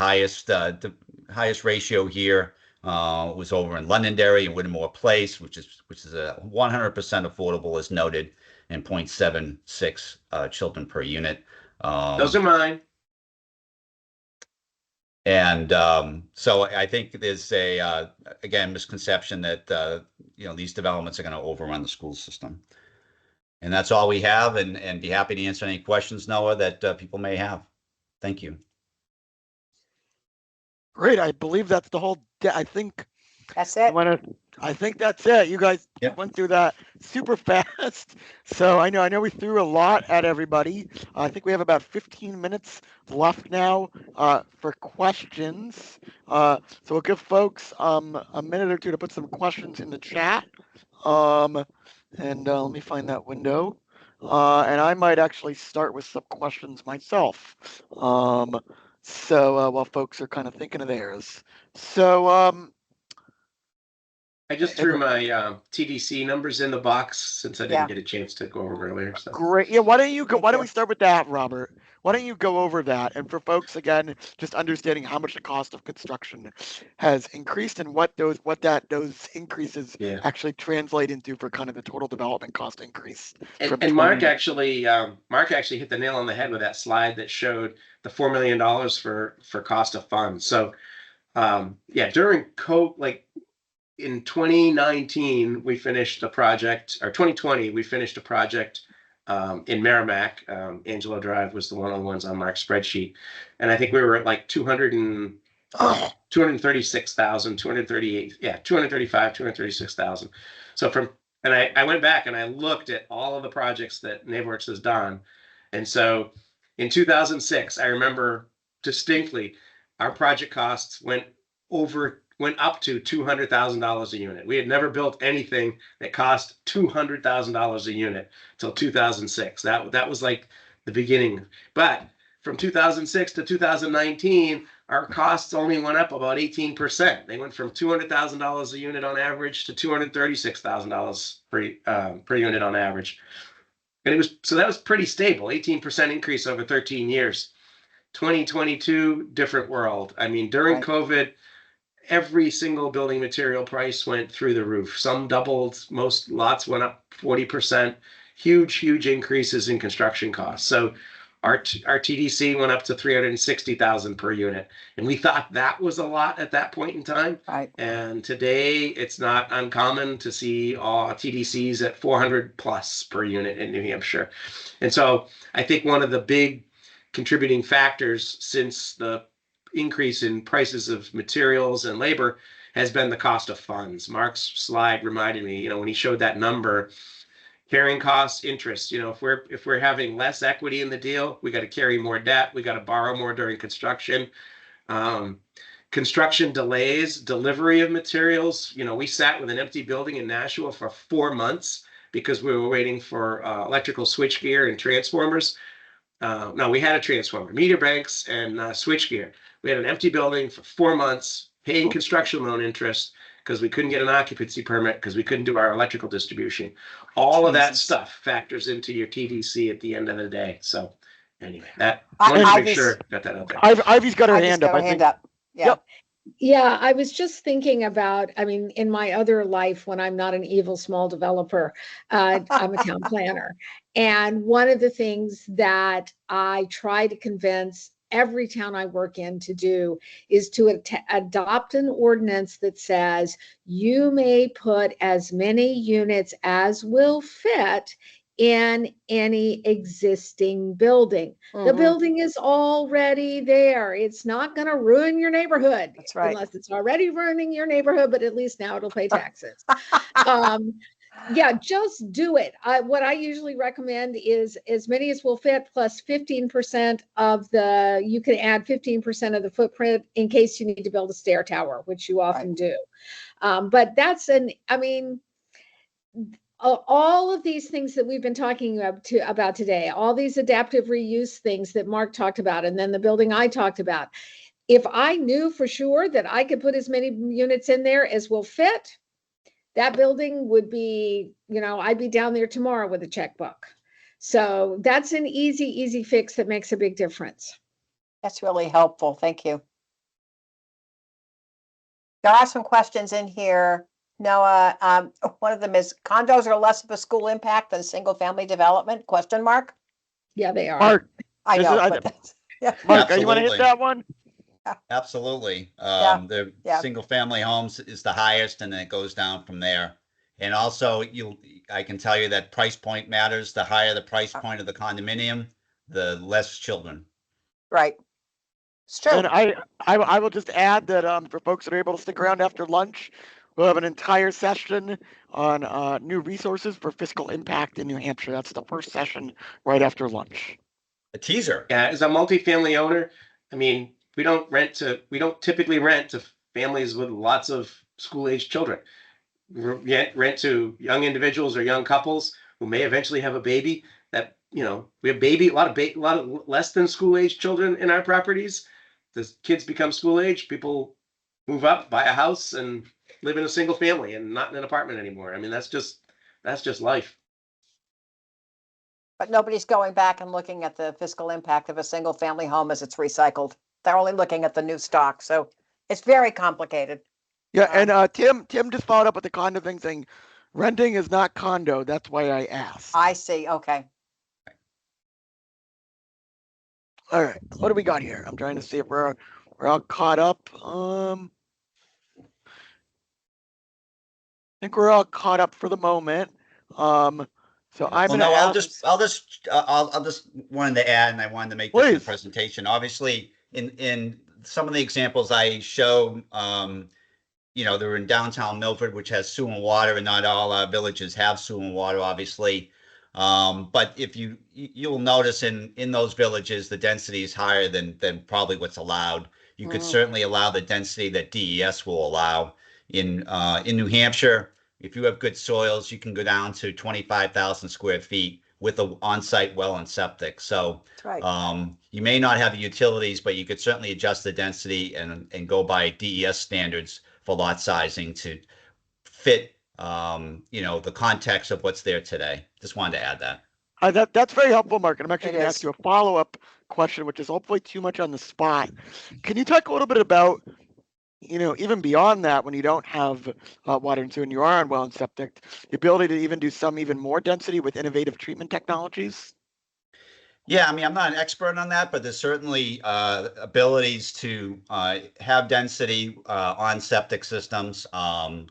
highest ratio here was over in Londonderry and Whittemore Place, which is a 100% affordable, as noted, and 0.76 children per unit. Those are mine. And so I think there's a again misconception that these developments are going to overrun the school system. And that's all we have, and be happy to answer any questions, Noah, that people may have. Thank you. Great. I believe that's the whole. I think That's it. I think that's it. You guys Yep. went through that super fast. So I know we threw a lot at everybody. I think we have about 15 minutes left now for questions. So we'll give folks a minute or two to put some questions in the chat. And let me find that window. And I might actually start with some questions myself. So while folks are kind of thinking of theirs. So I just threw my TDC numbers in the box since I didn't get a chance to go over earlier. So. Great. Yeah. Why don't we start with that, Robert? Why don't you go over that? And for folks, again, just understanding how much the cost of construction has increased and what those increases actually translate into for kind of the total development cost increase. And Mark actually hit the nail on the head with that slide that showed the $4 million for cost of funds. So during COVID, in 2019, we finished a project, or 2020, we finished a project in Merrimack. Angelo Drive was one of the ones on Mark's spreadsheet. And I think we were at like 236,000, 236,000. So I went back and I looked at all of the projects that NeighborWorks has done. And so in 2006, I remember distinctly, our project costs went up to $200,000 a unit. We had never built anything that cost $200,000 a unit till 2006. That was like the beginning. But from 2006 to 2019, our costs only went up about 18%. They went from $200,000 a unit on average to $236,000 per unit on average. And that was pretty stable, 18% increase over 13 years. 2022, different world. I mean, during COVID, every single building material price went through the roof. Some doubled, most lots went up 40%. Huge increases in construction costs. So our TDC went up to $360,000 per unit, and we thought that was a lot at that point in time. Right. And today, it's not uncommon to see TDCs at $400+ per unit in New Hampshire. And so I think one of the big contributing factors since the increase in prices of materials and labor has been the cost of funds. Mark's slide reminded me, when he showed that number, carrying costs, interest, if we're having less equity in the deal, we got to carry more debt, we got to borrow more during construction. Construction delays, delivery of materials. We sat with an empty building in Nashua for 4 months because we were waiting for electrical switchgear and transformers. No, we had a transformer, meter banks, and switchgear. We had an empty building for 4 months, paying construction loan interest because we couldn't get an occupancy permit because we couldn't do our electrical distribution. All of that stuff factors into your TDC at the end of the day. So anyway, I wanted to make sure got that out there. Ivy's got her hand up. Yeah. Yep. Yeah, I was just thinking about, in my other life, when I'm not an evil small developer, I'm a town planner. And one of the things that I try to convince every town I work in to do is to adopt an ordinance that says you may put as many units as will fit in any existing building. The Mhm. building is already there. It's not going to ruin your neighborhood. That's right. Unless it's already ruining your neighborhood, but at least now it'll pay taxes. Yeah, just do it. What I usually recommend is as many as will fit plus 15% of the, you can add 15% of the footprint in case you need to build a stair tower, which you often do. But that's I mean, all of these things that we've been talking about today, all these adaptive reuse things that Mark talked about, and then the building I talked about, if I knew for sure that I could put as many units in there as will fit, that building would be, I'd be down there tomorrow with a checkbook. So that's an easy fix that makes a big difference. That's really helpful. Thank you. There are some questions in here. Noah, one of them is condos are less of a school impact than single family development? Question mark. Yeah, they are. Mark, I know. Yeah. Mark, you want to hit that one? Absolutely. Yeah. The single family homes is the highest, and then it goes down from there. And also, I can tell you that price point matters. The higher the price point of the condominium, the less children. Right. It's true. And I will just add that for folks that are able to stick around after lunch, we'll have an entire session on new resources for fiscal impact in New Hampshire. That's the first session right after lunch. A teaser. Yeah, as a multifamily owner, I mean, we don't typically rent to families with lots of school-aged children. We rent to young individuals or young couples who may eventually have a baby. That, we have a lot of less than school-aged children in our properties. The kids become school-age, people move up, buy a house, and live in a single family and not in an apartment anymore. I mean, that's just life. But nobody's going back and looking at the fiscal impact of a single family home as it's recycled. They're only looking at the new stock. So it's very complicated. Yeah, and Tim just followed up with the condo thing saying renting is not condo. That's why I asked. I see. Okay. All right, what do we got here? I'm trying to see if we're all caught up. I think we're all caught up for the moment. So I'm gonna I'll just wanted to add, and I wanted to make this in the presentation. Obviously, in some of the examples I show, they're in downtown Milford, which has sewer and water, and not all our villages have sewer and water, obviously. But if you'll notice in those villages, the density is higher than probably what's allowed. You could certainly allow the density that DES will allow. In New Hampshire, if you have good soils, you can go down to 25,000 square feet with an on-site well and septic. So you may not have the utilities, but you could certainly adjust the density and go by DES standards for lot sizing to fit the context of what's there today. Just wanted to add that. That's very helpful, Mark. And I'm actually going to ask you a follow-up question, which is hopefully too much on the spot. Can you talk a little bit about, even beyond that, when you don't have water and sewer and you are on well and septic, the ability to even do some even more density with innovative treatment technologies? Yeah, I mean, I'm not an expert on that, but there's certainly abilities to have density on septic systems.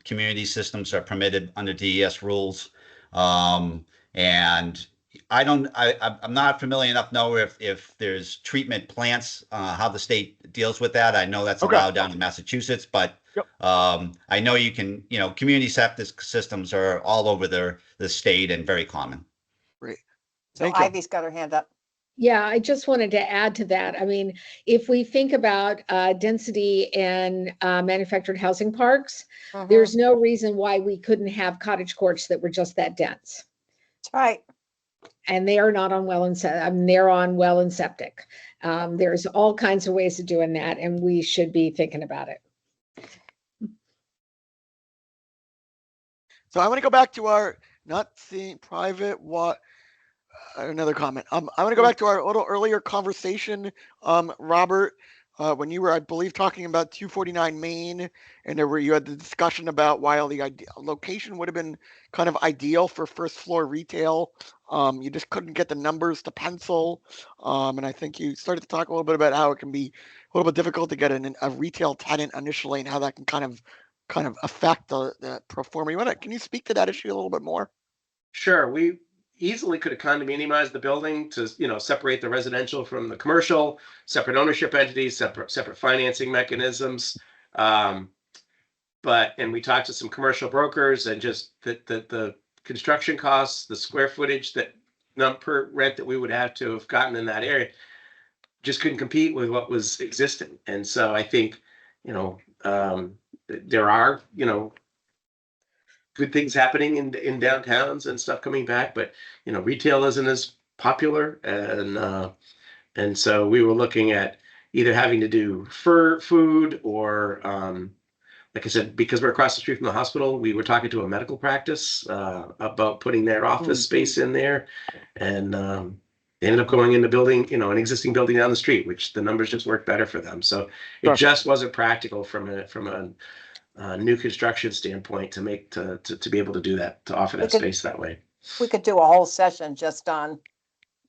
Community systems are permitted under DES rules. And I'm not familiar enough to know if there's treatment plants, how the state deals with that. I know that's allowed down in Massachusetts, but I know you can, community septic systems are all over the state and very common. Great. So Ivy's got her hand up. Yeah, I just wanted to add to that. I mean, if we think about density in manufactured housing parks, there's no reason why we couldn't have cottage courts that were just that dense. That's right. And they are not on well and they're on well and septic. There's all kinds of ways of doing that, and we should be thinking about it. So I want to go back to our not seeing private what. Another comment. I want to go back to our little earlier conversation, Robert, when you were, I believe, talking about 249 Main, and you had the discussion about while the location would have been kind of ideal for first floor retail, you just couldn't get the numbers to pencil. And I think you started to talk a little bit about how it can be a little bit difficult to get a retail tenant initially, and how that can kind of affect the pro forma. Can you speak to that issue a little bit more? Sure. easily could have condominiumized the building to, separate the residential from the commercial, separate ownership entities, separate financing mechanisms. And we talked to some commercial brokers, and just the construction costs, the square footage that per rent that we would have to have gotten in that area just couldn't compete with what was existing. And so I think, there are, good things happening in downtowns and stuff coming back, but retail isn't as popular, and so we were looking at either having to do food or, like I said, because we're across the street from the hospital, we were talking to a medical practice about putting their office space in there, and they ended up going in the building, an existing building down the street, which the numbers just worked better for them. So it just wasn't practical from a new construction standpoint to be able to do that, to offer that space that way. We could do a whole session just on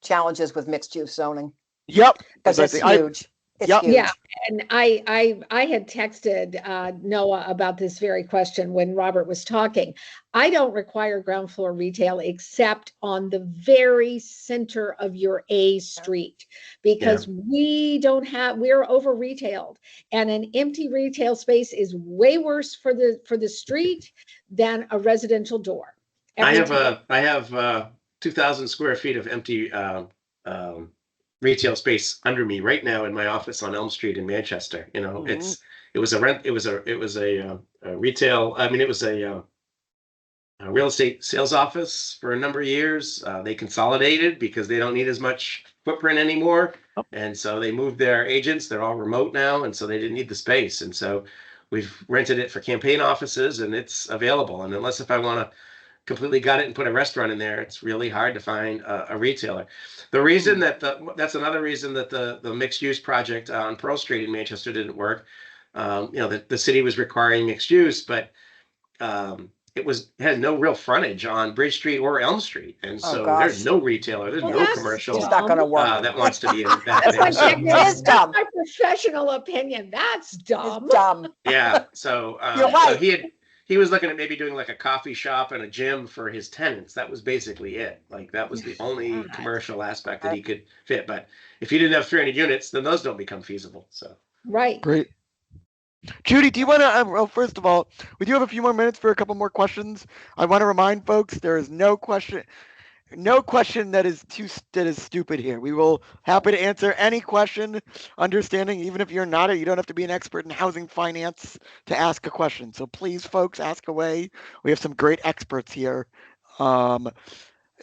challenges with mixed use zoning. Yep. Because it's huge. It's huge. Yeah, and I had texted Noah about this very question when Robert was talking. I don't require ground floor retail except on the very center of your A street, because we're over retailed, and an empty retail space is way worse for the street than a residential door. I have 2,000 square feet of empty retail space under me right now in my office on Elm Street in Manchester. It was a retail. I mean, it was a real estate sales office for a number of years. They consolidated because they don't need as much footprint anymore, and so they moved their agents. They're all remote now, and so they didn't need the space. And so we've rented it for campaign offices, and it's available. And unless if I want to completely gut it and put a restaurant in there, it's really hard to find a retailer. The reason that's another reason that the mixed use project on Pearl Street in Manchester didn't work. The city was requiring mixed use, but it had no real frontage on Bridge Street or Elm Street, and so there's no retailer, there's no commercial not going to work. that wants to be in that. It is dumb. That's my professional opinion. That's dumb. It's dumb. Yeah. So You're right. So he was looking at maybe doing like a coffee shop and a gym for his tenants. That was basically it. Like that was the only commercial aspect that he could fit. But if you didn't have 300 units, then those don't become feasible. So right. Great. Judy, do you want to, first of all, we do have a few more minutes for a couple more questions. I want to remind folks there is no question that is stupid here. We will happy to answer any question, understanding even if you don't have to be an expert in housing finance to ask a question. So please, folks, ask away. We have some great experts here.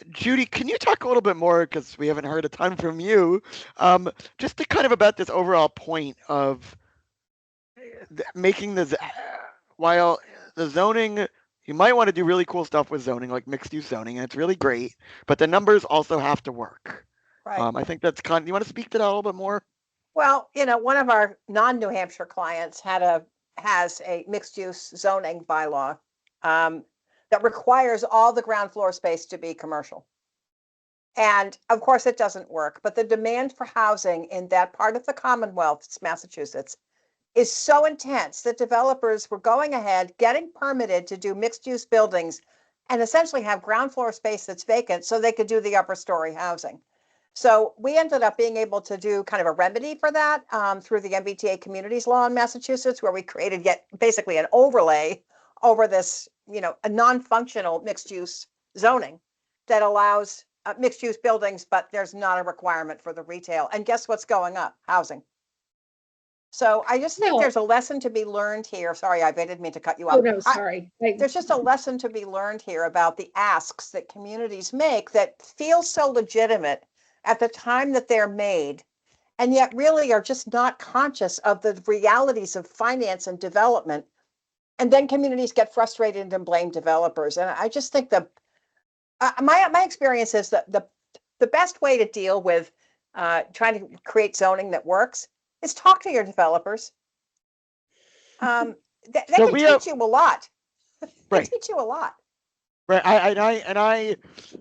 Judy, can you talk a little bit more, because we haven't heard a ton from you, just to kind of about this overall point of making this, while the zoning, you might want to do really cool stuff with zoning, like mixed use zoning, and it's really great, but the numbers also have to work. Right. I think that's you want to speak to that a little bit more? Well, one of our non-New Hampshire clients has a mixed use zoning bylaw that requires all the ground floor space to be commercial. And of course it doesn't work, but the demand for housing in that part of the Commonwealth, Massachusetts, is so intense that developers were going ahead, getting permitted to do mixed use buildings and essentially have ground floor space that's vacant so they could do the upper story housing. So we ended up being able to do kind of a remedy for that through the MBTA communities law in Massachusetts, where we created basically an overlay over this, a non-functional mixed use zoning that allows mixed use buildings, but there's not a requirement for the retail. And guess what's going up? Housing. So I just think there's a lesson to be learned here. Sorry, I didn't mean to cut you off. Oh, no, sorry. There's just a lesson to be learned here about the asks that communities make that feel so legitimate at the time that they're made, and yet really are just not conscious of the realities of finance and development. And then communities get frustrated and blame developers. And I just think my experience is that the best way to deal with trying to create zoning that works is talk to your developers. They can teach you a lot. They teach you a lot. Right. I,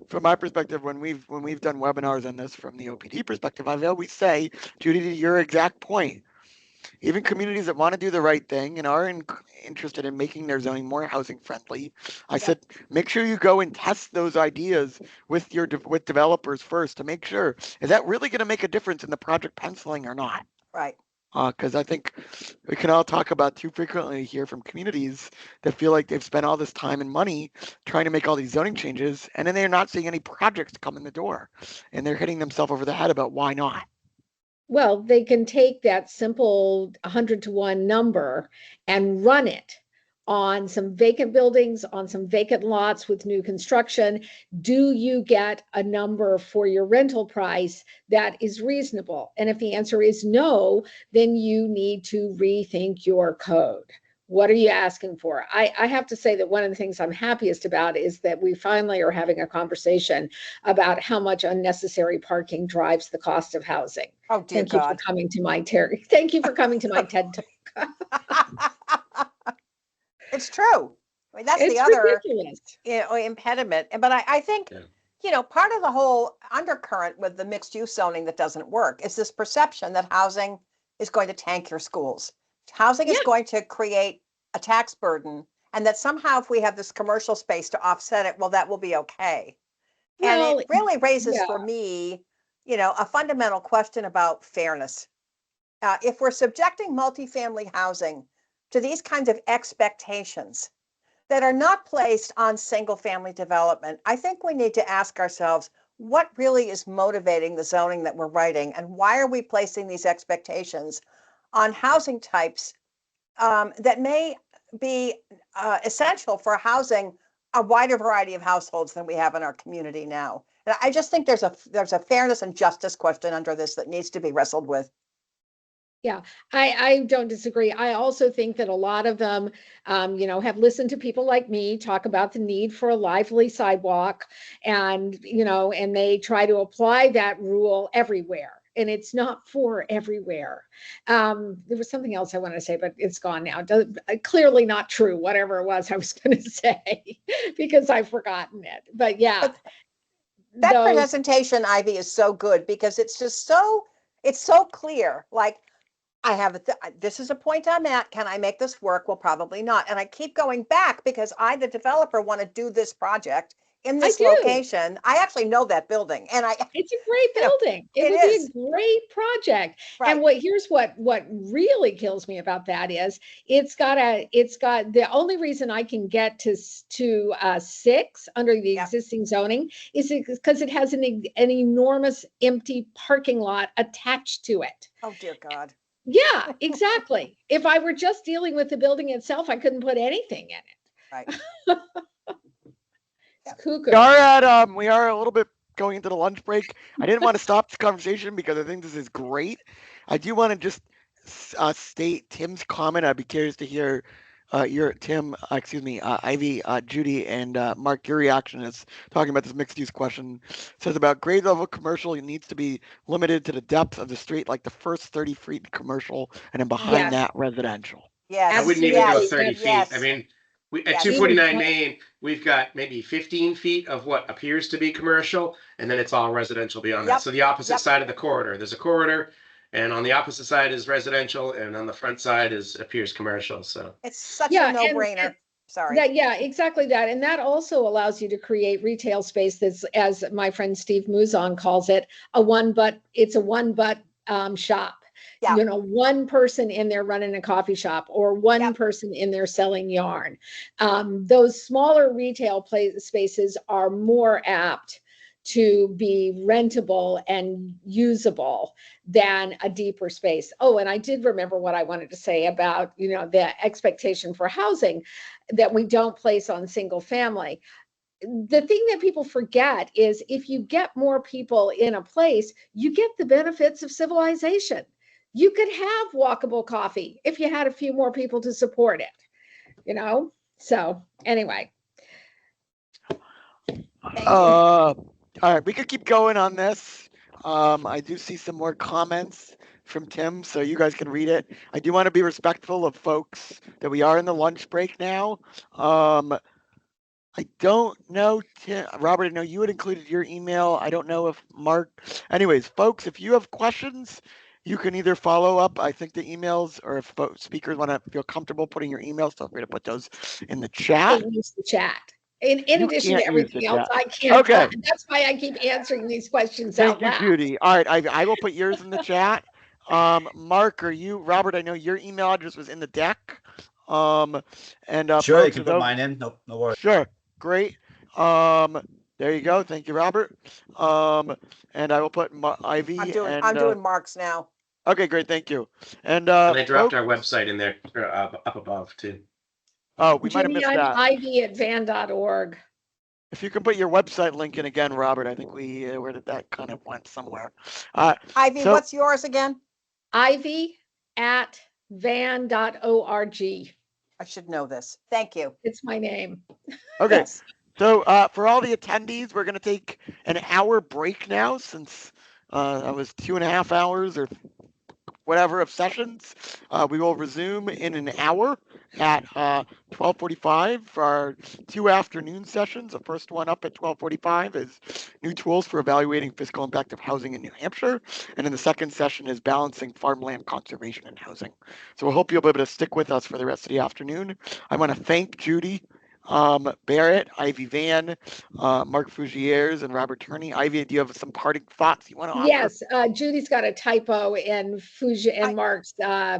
from my perspective, when we've done webinars on this from the OPD perspective, I always say, Judy, to your exact point, even communities that want to do the right thing and are interested in making their zoning more housing friendly, I said, make sure you go and test those ideas with with developers first to make sure, is that really going to make a difference in the project penciling or not? Right. Because I think we can all talk about too frequently here from communities that feel like they've spent all this time and money trying to make all these zoning changes, and then they're not seeing any projects come in the door, and they're hitting themselves over the head about why not. Well, they can take that simple 100 to 1 number and run it on some vacant buildings, on some vacant lots with new construction. Do you get a number for your rental price that is reasonable? And if the answer is no, then you need to rethink your code. What are you asking for? I have to say that one of the things I'm happiest about is that we finally are having a conversation about how much unnecessary parking drives the cost of housing. Oh, dear Thank you for God. coming to my Thank you for coming to my TED Talk. It's true. I mean, that's It's the other ridiculous. impediment. But I think, Yeah. part of the whole undercurrent with the mixed use zoning that doesn't work is this perception that housing is going to tank your schools. Housing is Yeah. going to create a tax burden, and that somehow if we have this commercial space to offset it, well, that will be okay. And Well, it really raises yeah. for me, a fundamental question about fairness. If we're subjecting multifamily housing to these kinds of expectations that are not placed on single family development, I think we need to ask ourselves what really is motivating the zoning that we're writing, and why are we placing these expectations on housing types that may be essential for housing a wider variety of households than we have in our community now. And I just think there's a fairness and justice question under this that needs to be wrestled with. Yeah, I don't disagree. I also think that a lot of them, have listened to people like me talk about the need for a lively sidewalk, and and they try to apply that rule everywhere, and it's not for everywhere. There was something else I wanted to say, but it's gone now. Clearly not true. Whatever it was I was going to say, because I've forgotten it. But yeah, But that those. presentation, Ivy, is so good because it's just it's so clear. Like, I have this is a point I'm at. Can I make this work? Well, probably not. And I keep going back because I, the developer, want to do this project in I this do. location. I actually know that building, and It's a great building. It it would be is. a great project. Right. And here's what really kills me about that is it's got the only reason I can get to 6 under the Yep. existing zoning is because it has an enormous empty parking lot attached to it. Oh, dear God. Yeah, exactly. If I were just dealing with the building itself, I couldn't put anything in it. Right. It's cuckoo. We are a little bit going into the lunch break. I didn't want to stop this conversation because I think this is great. I do want to just state Tim's comment. I'd be curious to hear Ivy, Judy, and Mark, your reaction is talking about this mixed use question. It says about grade level commercial, it needs to be limited to the depth of the street, like the first 30 feet commercial, and then behind Yes. that residential. Yes. I wouldn't even go yes, 30 yes. feet. I mean, at Yes. 249 Main, we've got maybe 15 feet of what appears to be commercial, and then it's all residential beyond Yep. that. So the opposite Yep. side of the corridor, there's a corridor, and on the opposite side is residential, and on the front side appears commercial. So It's such Yeah, a no-brainer. Sorry. Exactly that. And that also allows you to create retail space that's, as my friend Steve Muzon calls it, it's a one but shop. Yeah. One person in there running a coffee shop, or one Yep. person in there selling yarn. Those smaller retail spaces are more apt to be rentable and usable than a deeper space. Oh, and I did remember what I wanted to say about, the expectation for housing that we don't place on single family. The thing that people forget is if you get more people in a place, you get the benefits of civilization. You could have walkable coffee if you had a few more people to support it, So anyway. Thank you. All right, we could keep going on this. I do see some more comments from Tim, so you guys can read it. I do want to be respectful of folks that we are in the lunch break now. I don't know, Tim, Robert, I know you had included your email. I don't know if Mark. Anyways, folks, if you have questions, You can either follow up, I think the emails, or if speakers want to feel comfortable putting your emails, feel free to put those in the chat. Can't use the chat. In You addition can't to use everything the else, chat. I can't. Okay. That's why I keep answering these questions Thank out you, loud. Judy. All right, I will put yours in the chat. Mark, Robert, I know your email address was in the deck. And Sure, you folks, can for put those, mine in. No worries. sure, great. There you go. Thank you, Robert. And I will put Ivy I'm doing Mark's now. Okay, great. Thank you. And I dropped folks, our website in there up above too. Oh, we might have Judy, missed I'm that. ivy@van.org. If you can put your website link in again, Robert, I think where did that kind of went somewhere. Ivy, so- what's yours again? ivy@van.org. I should know this. Thank you. It's my name. Okay. Yes. So for all the attendees, we're going to take an hour break now since that was 2.5 hours or whatever of sessions. We will resume in an hour at 12:45 for our 2 afternoon sessions. The first one up at 12:45 is new tools for evaluating fiscal impact of housing in New Hampshire. And then the second session is balancing farmland conservation and housing. So we hope you'll be able to stick with us for the rest of the afternoon. I want to thank Judy Barrett, Ivy Van, Mark Fugieres, and Robert Turney. Ivy, do you have some parting thoughts you want to offer? Yes, Judy's got a typo in Mark's. Oh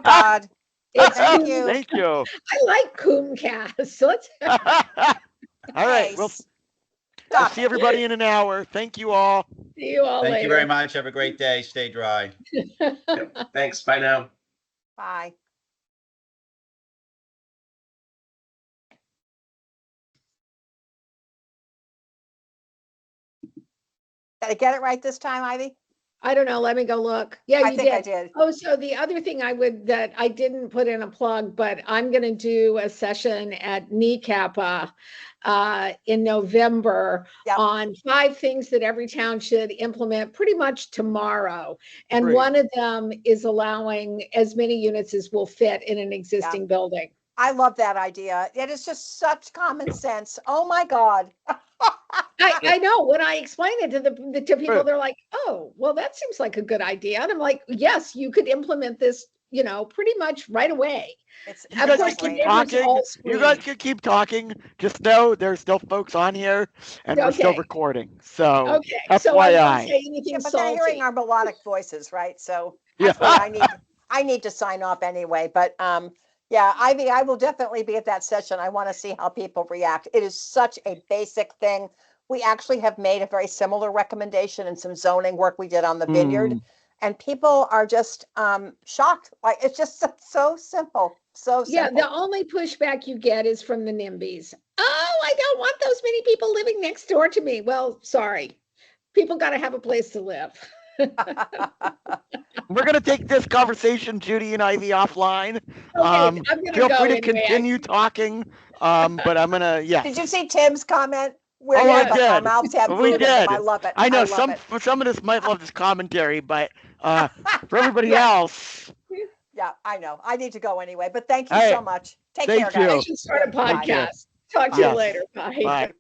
God. It's Thank you. Thank you. I like Coomcast. So let's. All right. Okay, We'll stop see it. everybody in an hour. Thank you all. See you all Thank later. you very much. Have a great day. Stay dry. Yep. Thanks. Bye now. Bye. Did I get it right this time, Ivy? I don't know. Let me go look. Yeah, I you think did. I did. Oh, so the other thing that I didn't put in a plug, but I'm going to do a session at NHOPD in November Yep. on 5 things that every town should implement pretty much tomorrow. And Great. one of them is allowing as many units as will fit in an existing building. I love that idea. It is just such common sense. Oh my God. I know when I explain it to people, Right. they're like, oh, well, that seems like a good idea. And I'm like, yes, you could implement this, pretty much right away. It's You guys course, can the keep neighbors talking. all You guys scream. can keep talking. Just know there's still folks on here and we're still Okay. recording. So Okay, so I won't FYI. say anything yeah, but they're salty. hearing our melodic voices, right? So Yeah. actually, I need to sign off anyway. But yeah, Ivy, I will definitely be at that session. I want to see how people react. It is such a basic thing. We actually have made a very similar recommendation in some zoning work we did on the vineyard, and people are just shocked. Like it's just so simple, so Yeah, simple. the only pushback you get is from the NIMBYs. Oh, I don't want those many people living next door to me. Well, sorry. People got to have a place to live. We're going to take this conversation, Judy and Ivy, offline. I'm gonna Feel go free to anyway. continue talking. But I'm going to, yeah. Did you see Tim's comment? Oh, I But our did. mouths have We food in them. did. I love it. I know love it. some of this might love this commentary, but for everybody else. Yeah, I know. I need to go anyway, but thank you All so right. much. Take Thank care, you. I guys. should start a Bye. podcast. Talk to you Yes. later. Bye. Bye.